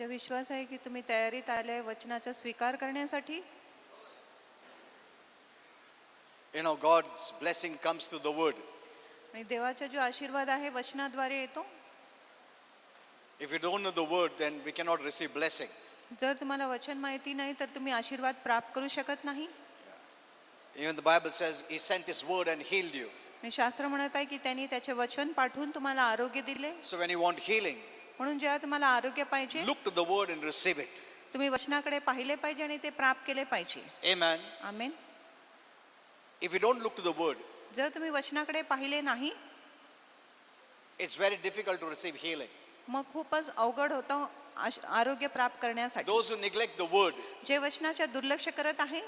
विश्वास आहे की तुम्ही तयारीत आले वचनाचा स्वीकार करण्यासाठी. God's blessing comes through the word. आणि देवाचा जो आशीर्वाद आहे वचनाद्वारे येतो. If you don't know the word, then we cannot receive blessing. जर तुम्हाला वचन माहिती नाही तर तुम्ही आशीर्वाद प्राप्त करू शकत नाही. Even the Bible says he sent his word and healed you. आणि शास्त्र म्हणत आहे की त्यांनी त्याचे वचन पाठवून तुम्हाला आरोग्य दिले. So when you want healing, म्हणून जेव्हा तुम्हाला आरोग्य पाहिजे look to the word and receive it. तुम्ही वचनाकडे पाहिले पाहिजे आणि ते प्राप्त केले पाहिजे. Amen. Amen. If you don't look to the word, जर तुम्ही वचनाकडे पाहिले नाही it's very difficult to receive healing. मग खूपच अवघड होतं आरोग्य प्राप्त करण्यासाठी. Those who neglect the word, जे वचनाच्या दुर्लक्ष करत आहे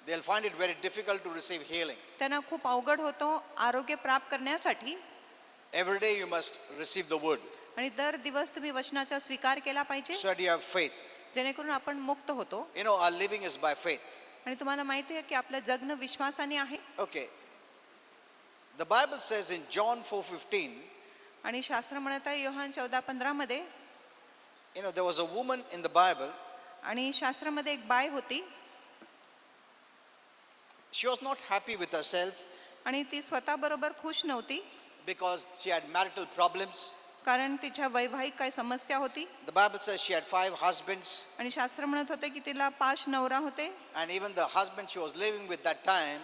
they'll find it very difficult to receive healing. त्यांना खूप अवघड होतं आरोग्य प्राप्त करण्यासाठी. Every day you must receive the word आणि दर दिवस तुम्ही वचनाचा स्वीकार केला पाहिजे so that you have faith. जेणेकरून आपण मुक्त होतो. Our living is by faith. आणि तुम्हाला माहिती आहे की आपलं जगणं विश्वासाने आहे. Okay. The Bible says in John 4:15, आणि शास्त्र म्हणत आहे योहान 14:15 मध्ये there was a woman in the Bible. आणि शास्त्रामध्ये एक बाई होती. She was not happy with herself आणि ती स्वतः बरोबर खुश नव्हती because she had marital problems. कारण तिच्या वैवाहिक काही समस्या होती. The Bible says she had 5 husbands, आणि शास्त्र म्हणत होते की तिला 5 नवरा होते. and even the husband she was living with that time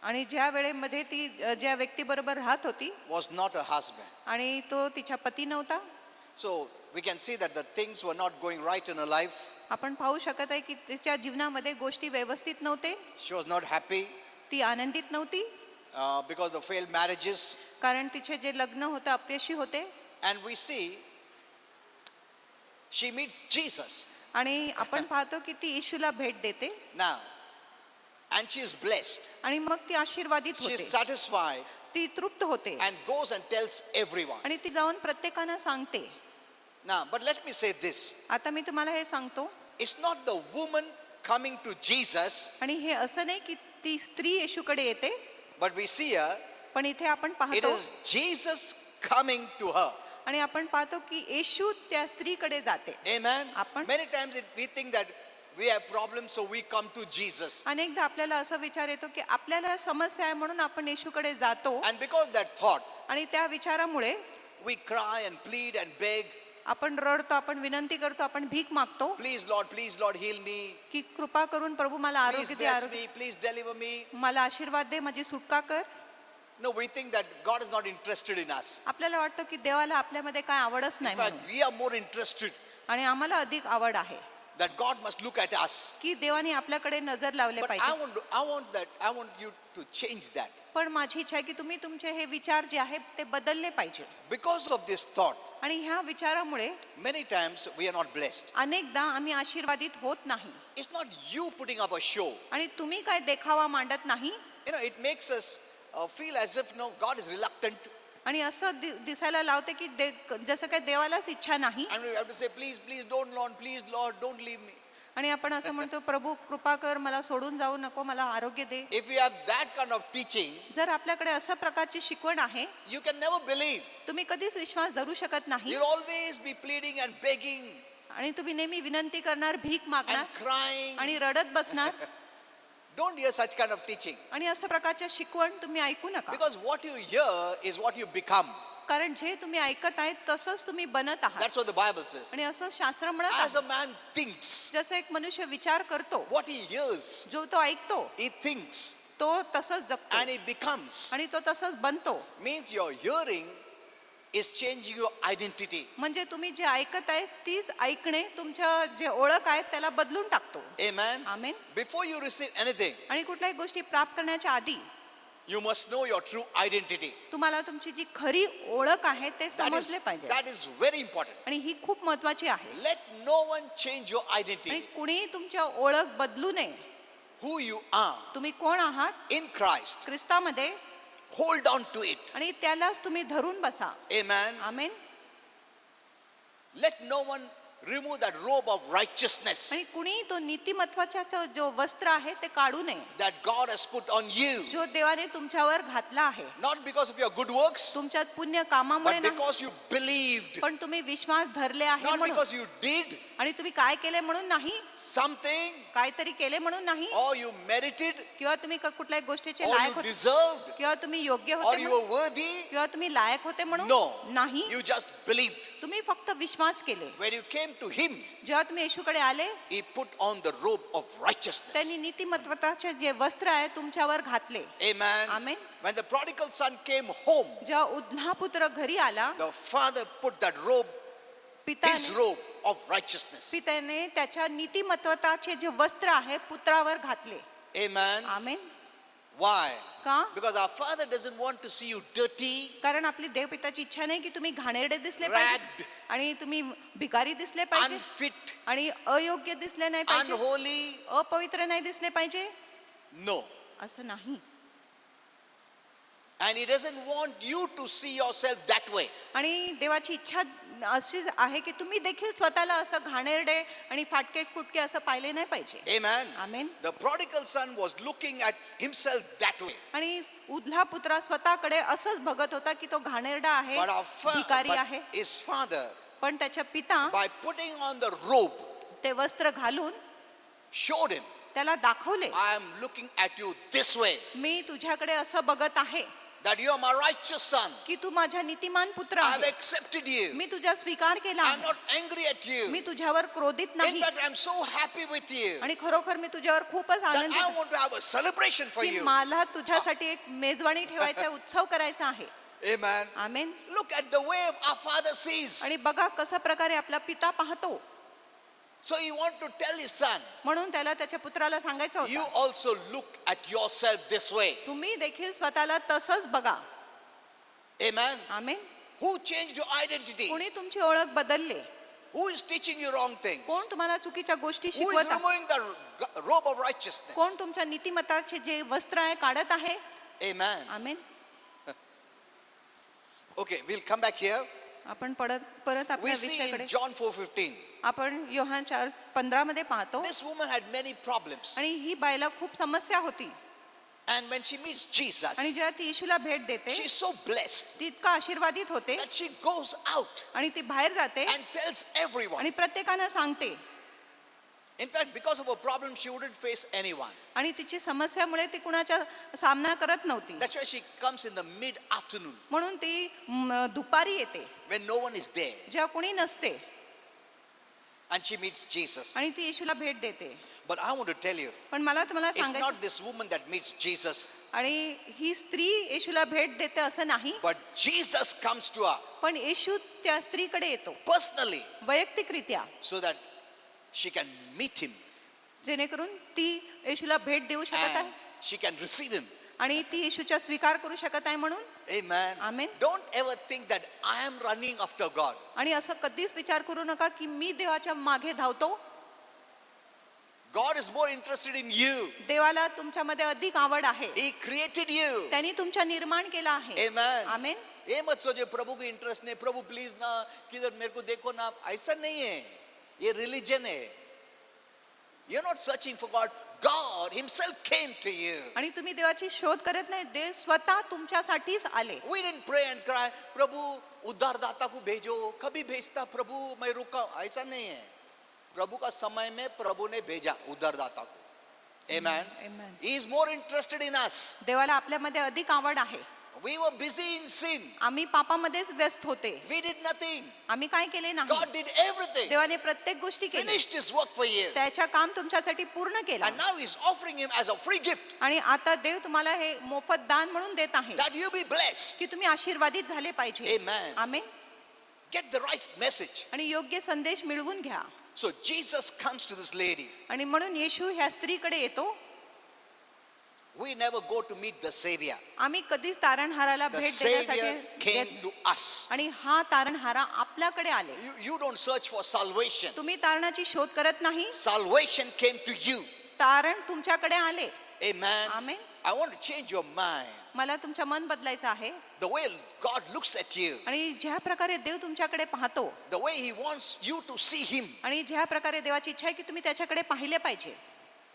आणि ज्या वेळेमध्ये ती ज्या व्यक्तीबरोबर राहत होती was not a husband. आणि तो तिचा पती नव्हता. So we can see that the things were not going right in her life. आपण पाहू शकत आहे की तिच्या जीवनामध्ये गोष्टी व्यवस्थित नव्हते. She was not happy ती आनंदित नव्हती because of failed marriages. कारण तिचे जे लग्न होते अपयशी होते. And we see she meets Jesus आणि आपण पाहतो की ती येशूला भेट देते. now, and she is blessed. आणि मग ती आशीर्वादित She is होते. satisfied ती तृप्त होते and goes and tells everyone. आणि ती जाऊन प्रत्येकाला सांगते. Now, but let me say this. आता मी तुम्हाला हे सांगतो It's not the woman coming to Jesus, आणि हे असं नाही की ती स्त्री येशूकडे येते. but we see her. पण इथे आपण It पाहतो is Jesus coming to her. आणि आपण पाहतो की येशू त्या स्त्रीकडे जाते. Amen. आपण Many times we think that we have problems, so we come to Jesus. अनेकदा आपल्याला असं विचार येतो की आपल्याला समस्या आहे म्हणून आपण येशूकडे जातो. And because of that thought, आणि त्या विचारामुळे we cry and plead and beg. आपण रडतो, आपण विनंती करतो, आपण भीक मागतो Please Lord, heal me. की कृपा करून प्रभू मला Please आरोग्य दे, bless आरोग्य me. Please deliver me. मला आशीर्वाद दे, माझी सुटका कर. No, we think that God is not interested in us. आपल्याला वाटतं की देवाला आपल्यामध्ये काय आवडच In नाही fact, म्हणून. we are more interested आणि आम्हाला अधिक आवड आहे that God must look at us. की देवाने आपल्याकडे नजर लावले But पाहिजे. I want you to change that. पण माझी इच्छा आहे की तुम्ही तुमचे हे विचार जे आहेत ते बदलले पाहिजे. Because of this thought, आणि ह्या विचारामुळे many times we are not blessed. अनेकदा आम्ही आशीर्वादित होत नाही. It's not you putting up a show. आणि तुम्ही काय देखावा मांडत नाही. It makes us feel as if God is reluctant. आणि असं दिसायला लावते की जसं काय देवालाच इच्छा नाही. And we have to say, please don't Lord, please Lord, don't leave me. आणि आपण असं म्हणतो प्रभू कृपा कर, मला सोडून जाऊ नको, मला आरोग्य दे. If you have that kind of teaching, जर आपल्याकडे अशा प्रकारची शिकवण आहे you can never believe. तुम्ही कधीच विश्वास धरू शकत नाही. You'll always be pleading and begging आणि तुम्ही नेहमी विनंती करणार, भीक मागणार and crying. आणि रडत बसणार. Don't hear such kind of teaching. आणि अशा प्रकारच्या शिकवण तुम्ही ऐकू नका. Because what you hear is what you become. कारण जे तुम्ही ऐकत आहेत तसंच तुम्ही बनत आहात. That's what the Bible says. आणि असं शास्त्र म्हणत As आहे a man thinks, जसं एक मनुष्य विचार करतो, what he hears, जो तो ऐकतो he thinks तो तसंच जगतो and he becomes. आणि तो तसंच बनतो. Means your hearing is changing your identity. म्हणजे तुम्ही जे ऐकत आहे तीच ऐकणे तुमचं जे ओळख आहे त्याला बदलून टाकतो. Amen. Amen. Before you receive anything, आणि कुठल्याही गोष्टी प्राप्त करण्याच्या आधी you must know your true identity. तुम्हाला तुमची जी खरी ओळख आहे ते समजले पाहिजे. That is very important. आणि ही खूप महत्वाची आहे. Let no one change your आणि identity. कुणी तुमच्या ओळख बदलू नये. Who you are तुम्ही कोण आहात in Christ, ख्रिस्तामध्ये hold on to it. आणि त्यालाच तुम्ही धरून बसा. Amen. Amen. Let no one remove that robe of righteousness आणि कुणी तो नीतिमत्वाचा जो वस्त्र आहे ते काढू नये, that God has put on you. जो देवाने तुमच्यावर घातला आहे. Not because of your good works, तुमच्यात पुण्य कामामुळे but नाही, because you believed. पण तुम्ही विश्वास धरले आहे Not म्हणून. because you did आणि तुम्ही काय केले म्हणून नाही, something, काहीतरी केले म्हणून नाही, or you merited, किंवा तुम्ही कुठल्याही गोष्टीचे or लायक you होते, deserved, किंवा तुम्ही योग्य or होते you म्हणून, were worthy. किंवा तुम्ही लायक होते म्हणून No. नाही. You just believed. तुम्ही फक्त विश्वास केले. When you came to Him, जेव्हा तुम्ही येशूकडे आले, He put on the robe of righteousness. त्यांनी नीतिमत्वाचे जे वस्त्र आहे तुमच्यावर घातले. Amen. Amen. When the prodigal son came home, जेव्हा उद्धा पुत्र घरी आला, the father put that robe, his पिताने robe of righteousness. पित्याने त्याच्या नीतिमत्वाचे जे वस्त्र आहे पुत्रावर घातले. Amen. आमेन. Why? का? Because our father doesn't want to see you dirty, कारण आपली देवपिताची इच्छा नाही की तुम्ही घाणेरडे दिसले Ragged. पाहिजे आणि तुम्ही भिकारी दिसले पाहिजे unfit, आणि अयोग्य दिसले नाही पाहिजे, unholy. अपवित्र नाही दिसले पाहिजे, No. असं नाही. And He doesn't want you to see yourself that way. आणि देवाची इच्छा अशीच आहे की तुम्ही देखील स्वतःला असं घाणेरडे आणि फाटके फुटके असं पाहिले नाही पाहिजे. Amen. Amen. The prodigal son was looking at himself that way. आणि उधला पुत्रा स्वतःकडे असंच बघत होता की तो घाणेरडा आहे, भिकारी आहे. But his father, पण त्याच्या पिता by putting on the robe, ते वस्त्र घालून showed him, त्याला दाखवले, I am looking at you this way, मी तुझ्याकडे असं बघत आहे that you are my righteous son. की तू माझा नीतिमान पुत्र I have आहे, accepted you. मी तुझा स्वीकार केला I am आहे, not angry at you. मी तुझ्यावर क्रोधित In नाही, fact, I am so happy with you आणि खरोखर मी तुझ्यावर खूपच that आनंदित I आहे want to have a celebration for की you. मला तुझ्यासाठी एक मेजवानी ठेवायचा उत्सव करायचा आहे. Amen. Amen. Look at the way our father sees. आणि बघा कशा प्रकारे आपला पिता पाहतो. So he want to tell his son, म्हणून त्याला त्याच्या पुत्राला सांगायचं you होतं, also look at yourself this way. तुम्ही देखील स्वतःला तसंच बघा. Amen. Amen. Who changed your identity? कोणी तुमची ओळख बदलले, Who is teaching you wrong things? कोण तुम्हाला चुकीच्या गोष्टी Who is शिकवत आहे, removing the robe of righteousness? कोण तुमच्या नीतिमत्ताचे जे वस्त्र आहे काढत आहे. Amen. Amen. Okay, we'll come back here. आपण परत आपल्या We see विषयाकडे in John 4:15, आपण योहान 4:15 मध्ये पाहतो. this woman had many problems. आणि ही बायला खूप समस्या होती. And when she meets Jesus, आणि जेव्हा ती येशूला भेट देते, she's so blessed ती इतका आशीर्वादित होते that she goes out आणि ती बाहेर जाते and tells everyone. आणि प्रत्येकानं सांगते. In fact, because of her problem, she wouldn't face anyone. आणि तिची समस्यामुळे ती कुणाचा सामना करत नव्हती. That's why she comes in the mid-afternoon म्हणून ती दुपारी येते when no one is there, जेव्हा कुणी नसते and she meets Jesus. आणि ती येशूला भेट देते. But I want to tell you, पण मला तुम्हाला it's सांगायचं, not this woman that meets Jesus, आणि ही स्त्री येशूला भेट देते असं नाही, but Jesus comes to her पण येशू त्या स्त्रीकडे येतो personally वैयक्तिकरित्या, so that she can meet him जेणेकरून ती येशूला भेट देऊ शकत and आहे she can receive him. आणि ती येशूचा स्वीकार करू शकत आहे. म्हणून Amen. Amen. Don't ever think that I am running after God. आणि असं कधीच विचार करू नका की मी देवाच्या मागे धावतो. God is more interested in you. देवाला तुमच्यामध्ये अधिक आवड आहे. He created you. त्यांनी तुमच्या निर्माण केला आहे. Amen. आमेन. ये मत सोचे प्रभु को इंटरेस्ट नहीं, प्रभु प्लीज ना किधर मेरे को देखो ना, ऐसा नहीं है. ये रिलीजन है. You're not searching for God. God himself came to you. आणि तुम्ही देवाची शोध करत नाही, देव स्वतः तुमच्यासाठीच आले. We didn't pray and cry, प्रभु उद्धारदाता को भेजो, कभी भेजता प्रभु मैं रुका, ऐसा नहीं है. प्रभु का समय में प्रभु ने भेजा उद्धारदाता को. Amen. Amen. He is more interested in us. देवाला आपल्यामध्ये अधिक आवड आहे. We were busy in sin. आम्ही पापामध्येच व्यस्त होते. We did nothing. आम्ही काय केले नाही. God did everything. देवाने प्रत्येक गोष्टी केली. Finished his work for you. त्याच्या काम तुमच्यासाठी पूर्ण केलं. And now he's offering him as a free gift आणि आता देव तुम्हाला हे मोफत दान म्हणून देत आहे that you be blessed. की तुम्ही आशीर्वादित झाले पाहिजे. Amen. Amen. Get the right message. आणि योग्य संदेश मिळवून घ्या. So Jesus comes to this lady. आणि म्हणून येशू ह्या स्त्रीकडे येतो. We never go to meet the Savior. आम्ही कधीच तारणहाराला The भेट Savior देण्यासाठी came गेलो. to us. आणि हा तारणहारा आपल्याकडे आले. You don't search for salvation. तुम्ही तारणाची शोध करत नाही, Salvation came to you. तारण तुमच्याकडे आले. Amen. Amen. I want to change your mind. मला तुमचं मन बदलायचं आहे. The way God looks at you, आणि ज्या प्रकारे देव तुमच्याकडे पाहतो the way He wants you to see Him, आणि ज्या प्रकारे देवाची इच्छा आहे की तुम्ही त्याच्याकडे पाहिले पाहिजे,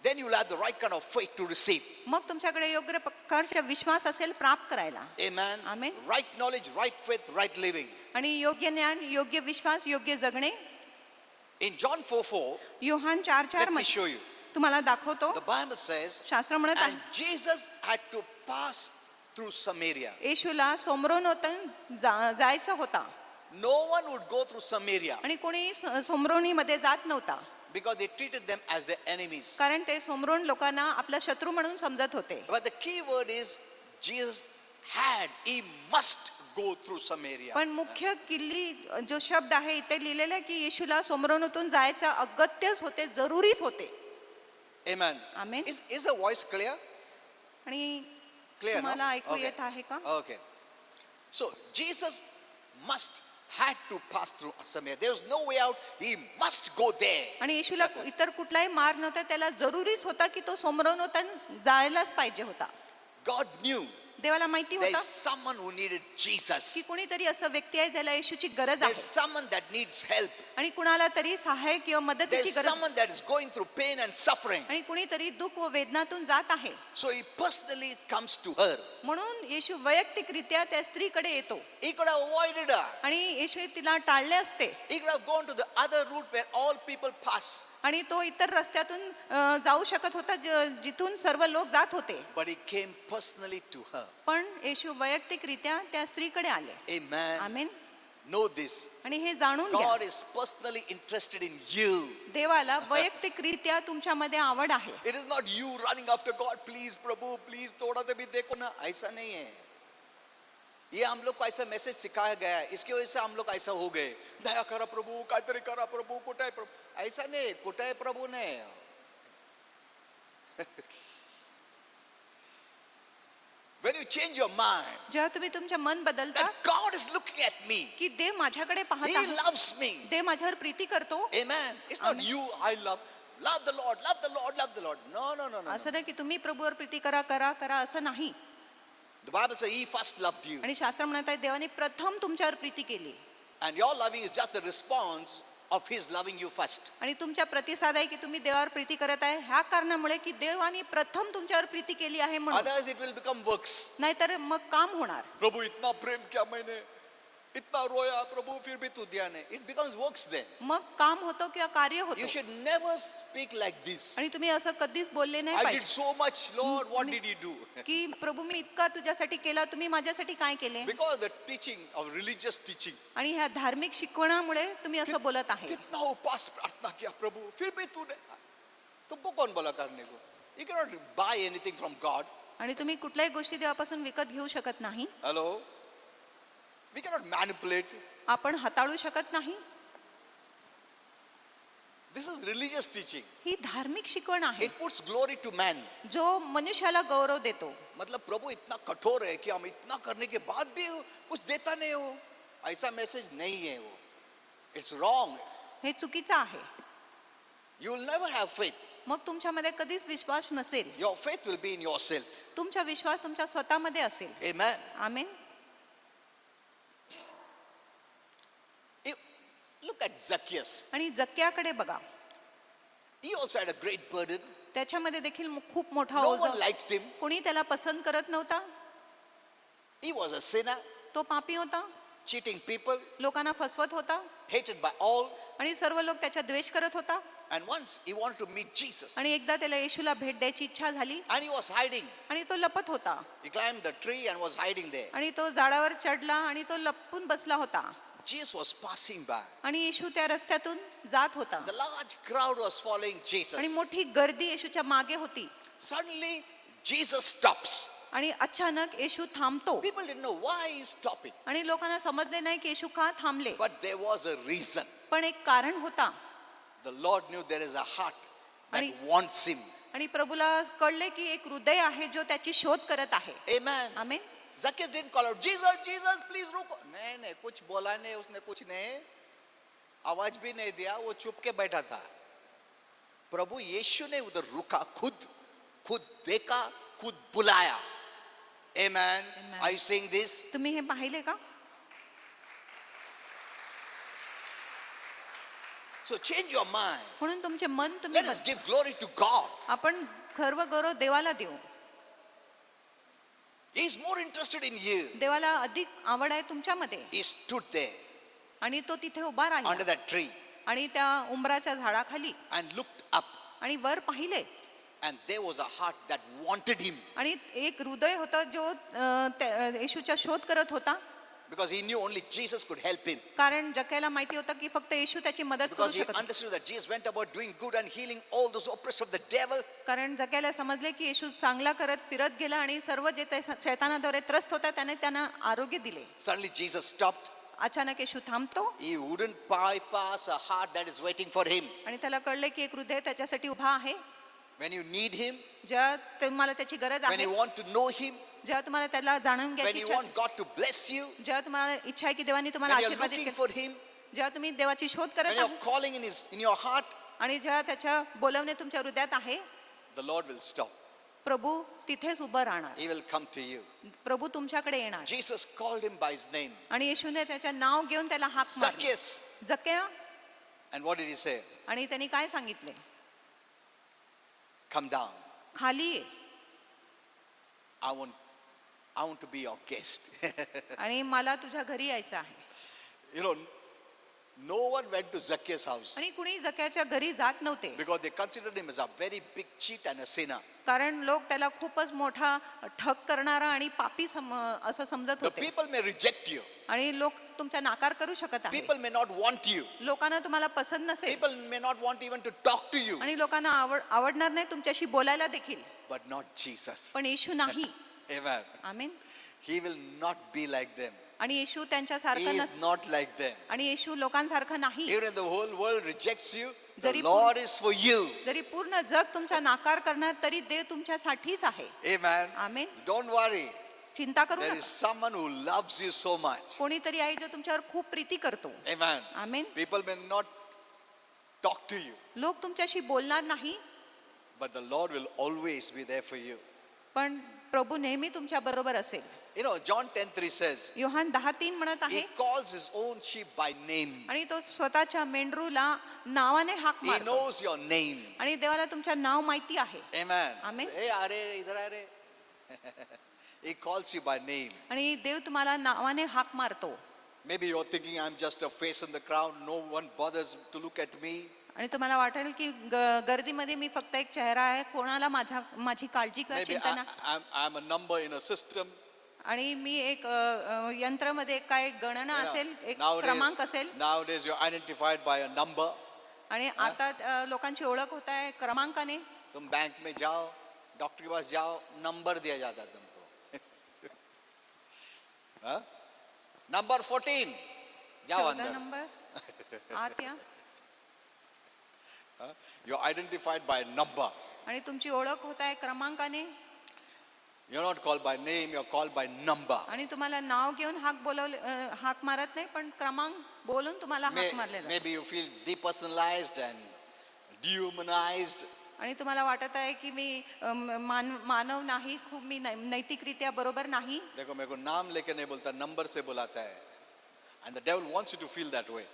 then you'll have the right kind of faith to receive. मग तुमच्याकडे योग्य प्रकारचा विश्वास असेल प्राप्त करायला. Amen. Amen. Right knowledge, right faith, right living. आणि योग्य ज्ञान, योग्य विश्वास, योग्य जगणे. In John 4:4, Yohan 4:4 let me मध्ये show you. तुम्हाला दाखवतो. The Bible says, शास्त्र म्हणत and आहे Jesus had to pass through Samaria. येशूला सोमरोनोतून जायचं होता No one would go through Samaria आणि कोणी सोमरोनीमध्ये जात नव्हता, because they treated them as their enemies. कारण ते सोमरोन लोकांना आपला शत्रू म्हणून समजत होते. But the key word is Jesus he must go through Samaria. पण मुख्य किल्ली जो शब्द आहे इथे लिहिलेला आहे की येशूला सोमरोनोतून जायचं अगत्यच होते, जरुरीच होते. Amen. Amen. Is the voice clear? आणि Clear, no? तुम्हाला ऐकू Okay. येत आहे का? Okay. So Jesus had to pass through Samaria. There was no way out. He must go there. आणि येशूला इतर कुठलाही मार्ग नव्हता, त्याला जरुरीच होता की तो सोमरोनोतून जायलाच पाहिजे होता. God knew देवाला माहिती there होता is someone who needed की Jesus. कुणीतरी असं व्यक्ती आहे ज्याला येशूची गरज There's आहे someone that needs help. आणि कुणाला तरी सहाय्य किंवा मदतीची There's गरज, someone that is going through pain and suffering. आणि कुणीतरी दुःख व वेदनातून जात आहे. So he personally comes to her. म्हणून येशू वैयक्तिकरित्या त्या स्त्रीकडे येतो He could have avoided her. आणि येशू तिला टाळले असते He could have gone to the other route where all people pass. आणि तो इतर रस्त्यातून जाऊ शकत होता जिथून सर्व लोक जात होते. But he came personally to her. पण येशू वैयक्तिकरित्या त्या स्त्रीकडे आले. Amen. आमेन. Know this. आणि हे जाणून घ्या, God is personally interested in you. देवाला वैयक्तिकरित्या तुमच्यामध्ये आवड आहे. It is not you running after God. Please, Prabhu, please, थोड़ा तो भी देखो ना. ऐसा नहीं है. ये हम लोग को ऐसा मैसेज सिखाया गया है, इसकी वजह से हम लोग ऐसा हो गए. दया करा प्रभु, काहीतरी करा प्रभु, कुठे आहे प्रभु. ऐसा नहीं, कुठे आहे प्रभु ने. When you change your mind, जेव्हा तुम्ही तुमचे मन बदलता that God is looking at me. की देव माझ्याकडे पाहत He आहे, loves me. देव माझ्यावर प्रीती करतो. Amen. It's not Amen. you, I love. Love the Lord, love the Lord, love the Lord. No, no, no, no. असं नाही की तुम्ही प्रभूवर प्रीती करा करा करा असं नाही. The Bible says He first loved you. आणि शास्त्र म्हणत आहे देवाने प्रथम तुमच्यावर प्रीती केली And your loving is just the response of His loving you first. आणि तुमच्या प्रतिसाद आहे की तुम्ही देवावर प्रीती करत आहे ह्या कारणामुळे की देवाने प्रथम तुमच्यावर प्रीती केली आहे म्हणून. Otherwise, it will become works. नाहीतर मग काम होणार. प्रभु इतना प्रेम किया मैंने, इतना रोया प्रभु, फिर भी तू दिया नहीं. It becomes works then. मग काम होतं किंवा कार्य You होतं. should never speak like this. आणि तुम्ही असं कधीच बोलले नाही I did पाहिजे so much, Lord. What did He do? की प्रभू मी इतका तुझ्यासाठी केला, तुम्ही माझ्यासाठी काय केले. Because the teaching of religious teaching. आणि ह्या धार्मिक शिकवणामुळे तुम्ही असं बोलत आहे. कितना उपवास प्रार्थना किया प्रभु, फिर भी तूने. तुमको कौन बोला करने को? You cannot buy anything from God. आणि तुम्ही कुठल्याही गोष्टी देवापासून विकत घेऊ शकत नाही. Hello? We cannot manipulate. आपण हाताळू शकत नाही. This is religious teaching. ही धार्मिक शिकवण आहे It puts glory to man. जो मनुष्याला गौरव देतो. मतलब प्रभु इतना कठोर है कि हम इतना करने के बाद भी कुछ देता नहीं हो. ऐसा मैसेज नहीं है वो. It's wrong. हे चुकीचं आहे. You will never have faith. मग तुमच्यामध्ये कधीच विश्वास नसेल. Your faith will be in yourself. तुमचा विश्वास तुमच्या स्वतःमध्ये असेल. Amen. Amen. Look at Zacchaeus. आणि जक्क्याकडे बघा, He also had a great burden. त्याच्यामध्ये देखील खूप मोठा No ओझ. one liked him. कोणी त्याला पसंत करत नव्हता. He was a sinner, तो पापी होता, cheating people, लोकांना फसवत होता hated by all. आणि सर्व लोक त्याचा द्वेष करत होता. And once he wanted to meet Jesus. आणि एकदा त्याला येशूला भेट द्यायची इच्छा झाली And he was hiding. आणि तो लपत होता. He climbed the tree and was hiding there. आणि तो झाडावर चढला आणि तो लपून बसला होता. Jesus was passing by. आणि येशू त्या रस्त्यातून जात होता The large crowd was following आणि Jesus. मोठी गर्दी येशूच्या मागे होती. Suddenly, Jesus stops. आणि अचानक येशू थांबतो People didn't know why he's stopping. आणि लोकांना समजले नाही की येशू का थांबले. But there was a reason. पण एक कारण होता. The Lord knew there is a heart that आणि- wants him. आणि प्रभूला कळले की एक हृदय आहे जो त्याची शोध करत आहे. Amen. Amen. Zacchaeus didn't call out, Jesus, Jesus, please रुको. नहीं नहीं, कुछ बोला नहीं उसने, कुछ नहीं, आवाज भी नहीं दिया, वो चुप के बैठा था. प्रभु यीशु ने उधर रुका, खुद देखा खुद बुलाया. Amen. Amen. Are you seeing this? तुम्ही हे पाहिले का? So change your mind. म्हणून तुमचे मन तुम्ही Let us give glory to God. आपण सर्व गौरव देवाला देऊ. He is more interested in you. देवाला अधिक आवड आहे तुमच्यामध्ये. He stood there आणि तो तिथे उभा under राहिला that tree आणि त्या उंबराच्या झाडाखाली and looked up, आणि वर पाहिले and there was a heart that wanted him आणि एक हृदय होतं जो येशूचा शोध करत होता. because he knew only Jesus could help him. कारण जक्याला माहिती होतं की फक्त येशू त्याची मदत करू Because he शकत होता. understood that Jesus went about doing good and healing all those oppressed of the devil. कारण जक्याला समजले की येशू चांगला करत फिरत गेला आणि सर्व जे ते शैतानाद्वारे त्रस्त होता त्याने त्यांना आरोग्य दिले. Suddenly Jesus stopped. अचानक येशू थांबतो He wouldn't bypass a heart that is waiting for him. आणि त्याला कळले की एक हृदय त्याच्यासाठी उभा आहे. When you need him, जेव्हा तुम्हाला त्याची गरज when आहे, you want to know him, जेव्हा तुम्हाला त्याला जाणून when घ्यायची you इच्छा want God to bless you, जेव्हा तुम्हाला इच्छा आहे की देवानी तुम्हाला when you're आशीर्वाद looking केला, for him, जेव्हा तुम्ही देवाची शोध when करत you're आहात calling in your heart, आणि जेव्हा त्याच्या बोलवणे तुमच्या हृदयात आहे, the Lord will stop. प्रभू तिथेच उभं राहणार. He will come to you. प्रभू तुमच्याकडे येणार. Jesus called him by his name, आणि येशूने त्याचे नाव घेऊन त्याला हाक मारली. Zacchaeus. Zakia. And what did he say? आणि त्यांनी काय सांगितले? Come down. खाली ये. I want to be your guest. आणि मला तुझ्या घरी यायचं आहे. You know, no one went to Zacchaeus' house आणि कुणी जक्याच्या घरी जात नव्हते because they considered him as a very big cheat and a sinner. कारण लोक त्याला खूपच मोठा ठग करणारा आणि पापी असं समजत The होते. people may reject you. आणि लोक तुमचा नाकार करू शकत आहेत. People may not want you. लोकांना तुम्हाला पसंत नसेल People may not want even to talk to you. आणि लोकांना आवडणार नाही तुमच्याशी बोलायला देखील. But not Jesus. पण येशू नाही. Amen. Amen. He will not be like them. आणि येशू त्यांच्या He सारखं is नस not like them. आणि येशू लोकांसारखं नाही. Even if the whole world rejects you, the जरी Lord is for you. जरी पूर्ण जग तुमचा नाकार करणार तरी देव तुमच्यासाठीच आहे. Amen. आमेन. Don't worry. चिंता करू There is नका. someone who loves you so much. कोणीतरी आहे जो तुमच्यावर खूप प्रीती करतो. Amen. Amen. People may not talk to you, लोक तुमच्याशी बोलणार नाही but the Lord will always be there for you. पण प्रभू नेहमी तुमच्या बरोबर असेल. You know, John 10:3 says, Yohan 10:3 म्हणत He आहे calls His own sheep by name. आणि तो स्वतःच्या मेंढरूला नावाने हाक He मारतो. knows your name. आणि देवाला तुमच्या नाव माहिती आहे. Amen. Amen. Hey, are, idhar are. He calls you by name. आणि देव तुम्हाला नावाने हाक मारतो. Maybe you're thinking I'm just a face in the crowd. No one bothers to look at me. आणि तुम्हाला वाटेल की गर्दीमध्ये मी फक्त एक चेहरा आहे, कोणाला माझी काळजी किंवा Maybe चिंता नाही. I'm a number in a system. आणि मी एक यंत्रामध्ये काय गणना You know, असेल, एक क्रमांक असेल. nowadays you're identified by a number. आणि आता लोकांची ओळख होत आहे क्रमांकाने. तुम बैंक में जाओ, डॉक्टर के पास जाओ, नंबर दिया जाता है तुमको. हाँ? नंबर 14 जाओ 14 अंदर. नंबर आत या. हाँ? You're identified by a number. आणि तुमची ओळख होत आहे क्रमांकाने. You're not called by name, you're called by number. आणि तुम्हाला नाव घेऊन हाक मारत नाही, पण क्रमांक बोलून तुम्हाला हाक मारलेला. Maybe you feel depersonalized and dehumanized. आणि तुम्हाला वाटत आहे की मी मानव नाही, खूप मी नैतिकरित्या बरोबर नाही. देखो मेरे को नाम लेके नहीं बोलता, नंबर से बुलाता है. And the devil wants you to feel that way.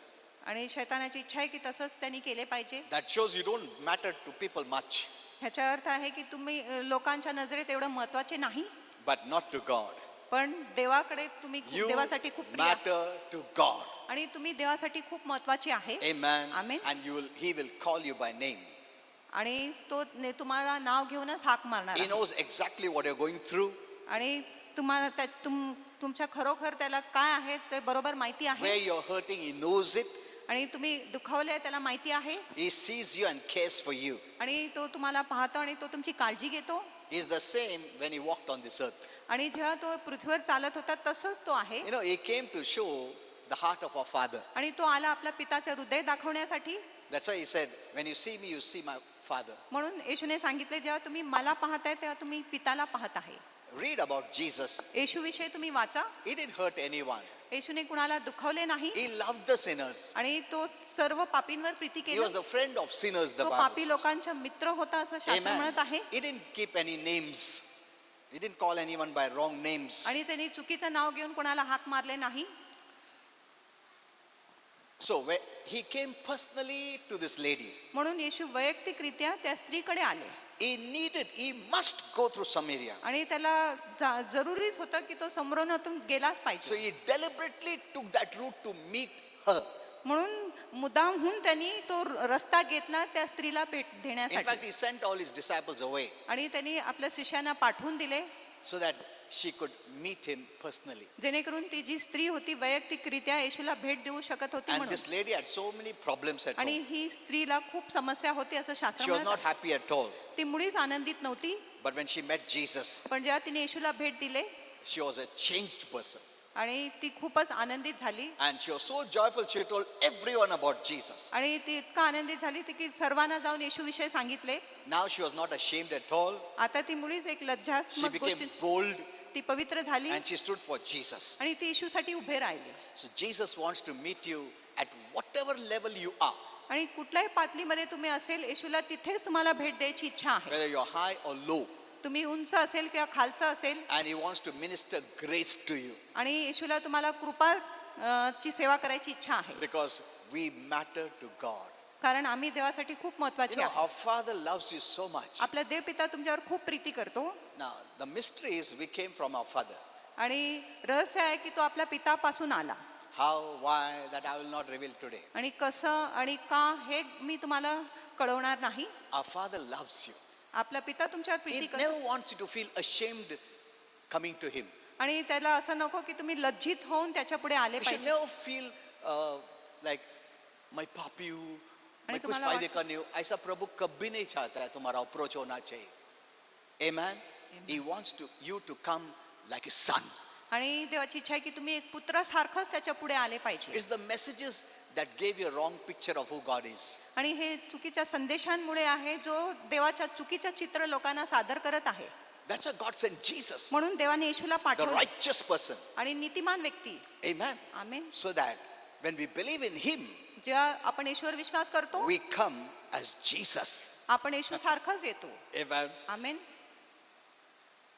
आणि शैतानाची इच्छा आहे की तसंच त्यांनी केले पाहिजे. That shows you don't matter to people much. ह्याचा अर्थ आहे की तुम्ही लोकांच्या नजरेत एवढं महत्वाचे नाही, But not to God. पण देवाकडे तुम्ही You देवासाठी खूप प्रिय आहात. matter to God. आणि तुम्ही देवासाठी खूप महत्वाचे आहे. Amen. Amen. And he will call you by name. आणि तो तुम्हाला नाव घेऊनच हाक मारणार He आहे. knows exactly what you're going through, आणि तुम्हाला तुमच्या खरोखर त्याला काय आहे ते बरोबर माहिती where आहे. you're hurting. He knows it. आणि तुम्ही दुखावले त्याला माहिती आहे. He sees you and cares for you. आणि तो तुम्हाला पाहतो आणि तो तुमची काळजी घेतो. He's the same when he walked on this earth. आणि जेव्हा तो पृथ्वीवर चालत होता तसंच तो आहे. You know, he came to show the heart of our Father. आणि तो आला आपल्या पिताचे हृदय दाखवण्यासाठी. That's why he said, when you see me, you see my Father. म्हणून येशूने सांगितले, जेव्हा तुम्ही मला पाहताय तेव्हा तुम्ही पिताला पाहत आहे. Read about Jesus. येशूविषयी तुम्ही वाचा. He didn't hurt anyone. येशूने कुणाला दुखावले नाही. He loved the sinners. आणि तो सर्व पापींवर प्रीती He was केली. the friend of sinners, the तो Bible पापी says. लोकांचा मित्र होता असं शास्त्र Amen. म्हणत आहे. He didn't keep any names. He didn't call anyone by wrong names. आणि त्यांनी चुकीचं नाव घेऊन कोणाला हाक मारले नाही. So he came personally to this lady. म्हणून येशू वैयक्तिकरित्या त्या स्त्रीकडे आले. He must go through Samaria. आणि त्याला जरुरीच होतं की तो समरोनातून गेलाच So पाहिजे. he deliberately took that route to meet her. म्हणून मुद्दामहून त्यांनी तो रस्ता घेतला त्या स्त्रीला भेट In fact, देण्यासाठी. he sent all his disciples away आणि त्यांनी आपल्या शिष्यांना पाठवून दिले so that she could meet him personally. जेणेकरून ती जी स्त्री होती वैयक्तिकरित्या येशूला भेट देऊ शकत होती And म्हणून. this lady had so many problems at आणि home. ही स्त्रीला खूप समस्या होती असं शास्त्र She was म्हणत not आहे. happy at all. ती मुळीच आनंदित नव्हती. But when she met Jesus, पण जेव्हा तिने येशूला भेट दिले she was a changed person. आणि ती खूपच आनंदित झाली. And she was so joyful, she told everyone about Jesus. आणि ती इतका आनंदित झाली की सर्वांना जाऊन येशूविषयी सांगितले. Now she was not ashamed at all. आता ती मुळीच एक She लज्जात्मक became गोष्ट bold ती पवित्र झाली and she stood for Jesus. आणि ती येशूसाठी उभे राहिली. So Jesus wants to meet you at whatever level you are, आणि कुठल्याही पातळीमध्ये तुम्ही असेल येशूला तिथेच तुम्हाला भेट द्यायची इच्छा आहे. whether you're high or low. तुम्ही उंच असेल किंवा खालचं असेल. And he wants to minister grace to you आणि येशूला तुम्हाला कृपा ची सेवा करायची इच्छा आहे. because we matter to God. कारण आम्ही देवासाठी खूप You महत्वाचे know, आहोत. our Father loves you so much. आपला देवपिता तुमच्यावर खूप प्रीती करतो. Now, the mystery is we came from our Father. आणि रहस्य आहे की तो आपल्या पितापासून आला. How, why, that I will not reveal today. आणि कसं आणि का हे मी तुम्हाला कळवणार नाही. Our Father loves you. आपला पिता तुमच्यावर He प्रीती never करतो. wants you to feel ashamed coming to Him. आणि त्याला असं नको की तुम्ही लज्जित होऊन त्याच्या पुढे आले You should पाहिजे. never feel like my papi hu, मैं कुछ तुम्हाला फायदे वाट- करने हूँ. ऐसा प्रभु कभी नहीं चाहता है तुम्हारा अप्रोच होना चाहिए. Amen. He wants you to come like a son. आणि देवाची इच्छा आहे की तुम्ही एक पुत्रासारखंच त्याच्या पुढे आले पाहिजे. It's the messages that gave you a wrong picture of who God is. आणि हे चुकीच्या संदेशांमुळे आहे जो देवाच्या चुकीचं चित्र लोकांना सादर करत आहे. That's why God sent Jesus, म्हणून देवाने येशूला the पाठवले. righteous person. आणि नीतिमान व्यक्ती. Amen. Amen. So that when we believe in Him, जेव्हा आपण येशूवर विश्वास करतो we come as Jesus. आपण येशू सारखाच येतो. Amen. Amen.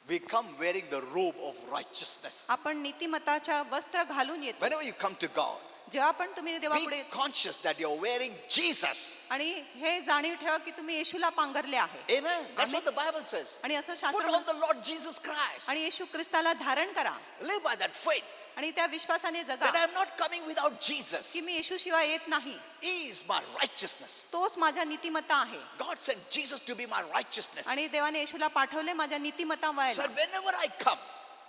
We come wearing the robe of righteousness. आपण नीतिमताच्या वस्त्र घालून येतो. Whenever you come to God, जेव्हा पण तुम्ही देवापुढे be conscious that you're wearing Jesus. आणि हे जाणीव ठेवा की तुम्ही येशूला पांघरले आहे. Amen. That's what the Bible says. आणि असं Put शास्त्र on म्हणतं. the Lord Jesus Christ. आणि येशू ख्रिस्ताला धारण करा Live by that faith आणि त्या विश्वासाने जगा that I'm not coming without Jesus. की मी येशू शिवाय येत नाही. He is my righteousness. तोच माझ्या नीतिमत्ता आहे. God sent Jesus to be my righteousness. आणि देवाने येशूला पाठवले माझ्या नीतिमत्ता So व्हायला. whenever I come,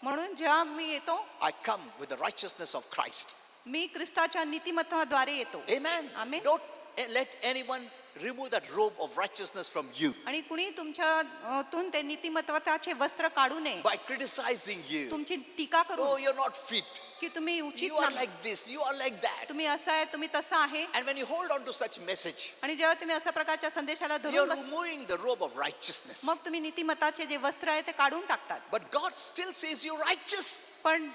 म्हणून जेव्हा मी येतो I come with the righteousness of Christ. मी ख्रिस्ताच्या नीतिमत्वाद्वारे येतो. Amen. Amen. Don't let anyone remove that robe of righteousness from you आणि कुणी तुमच्यातून ते नीतिमत्वाचे वस्त्र काढू नये. by criticizing you. तुमची टीका Oh, करू you're not fit. की तुम्ही उचित You are नाही. like this. You are like that. तुम्ही असं आहे तुम्ही तसं आहे. And when you hold on to such message, आणि जेव्हा तुम्ही अशा प्रकारच्या संदेशाला you're धरून बस- removing the robe of righteousness. मग तुम्ही नीतिमत्ताचे जे वस्त्र आहे ते काढून टाकतात. But God still says you're righteous. पण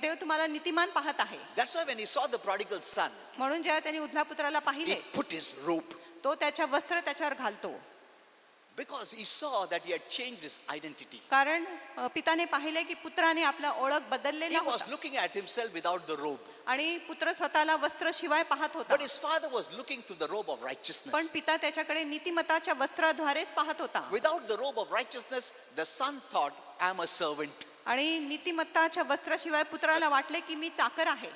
देव तुम्हाला नीतिमान पाहत आहे. That's why when he saw the prodigal son, म्हणून जेव्हा त्यांनी उधला पुत्राला he पाहिले put his robe तो त्याच्या वस्त्र त्याच्यावर घालतो. because he saw that he had changed his identity. कारण पिताने पाहिले की पुत्राने आपला ओळख He बदललेला was होता. looking at himself without the robe. आणि पुत्र स्वतःला वस्त्र शिवाय पाहत होता. But his father was looking through the robe of पण righteousness. पिता त्याच्याकडे नीतिमताच्या वस्त्राद्वारेच पाहत होता. Without the robe of righteousness, the son thought, I'm a servant. आणि नीतिमत्ताच्या वस्त्राशिवाय पुत्राला वाटले की मी चाकर आहे.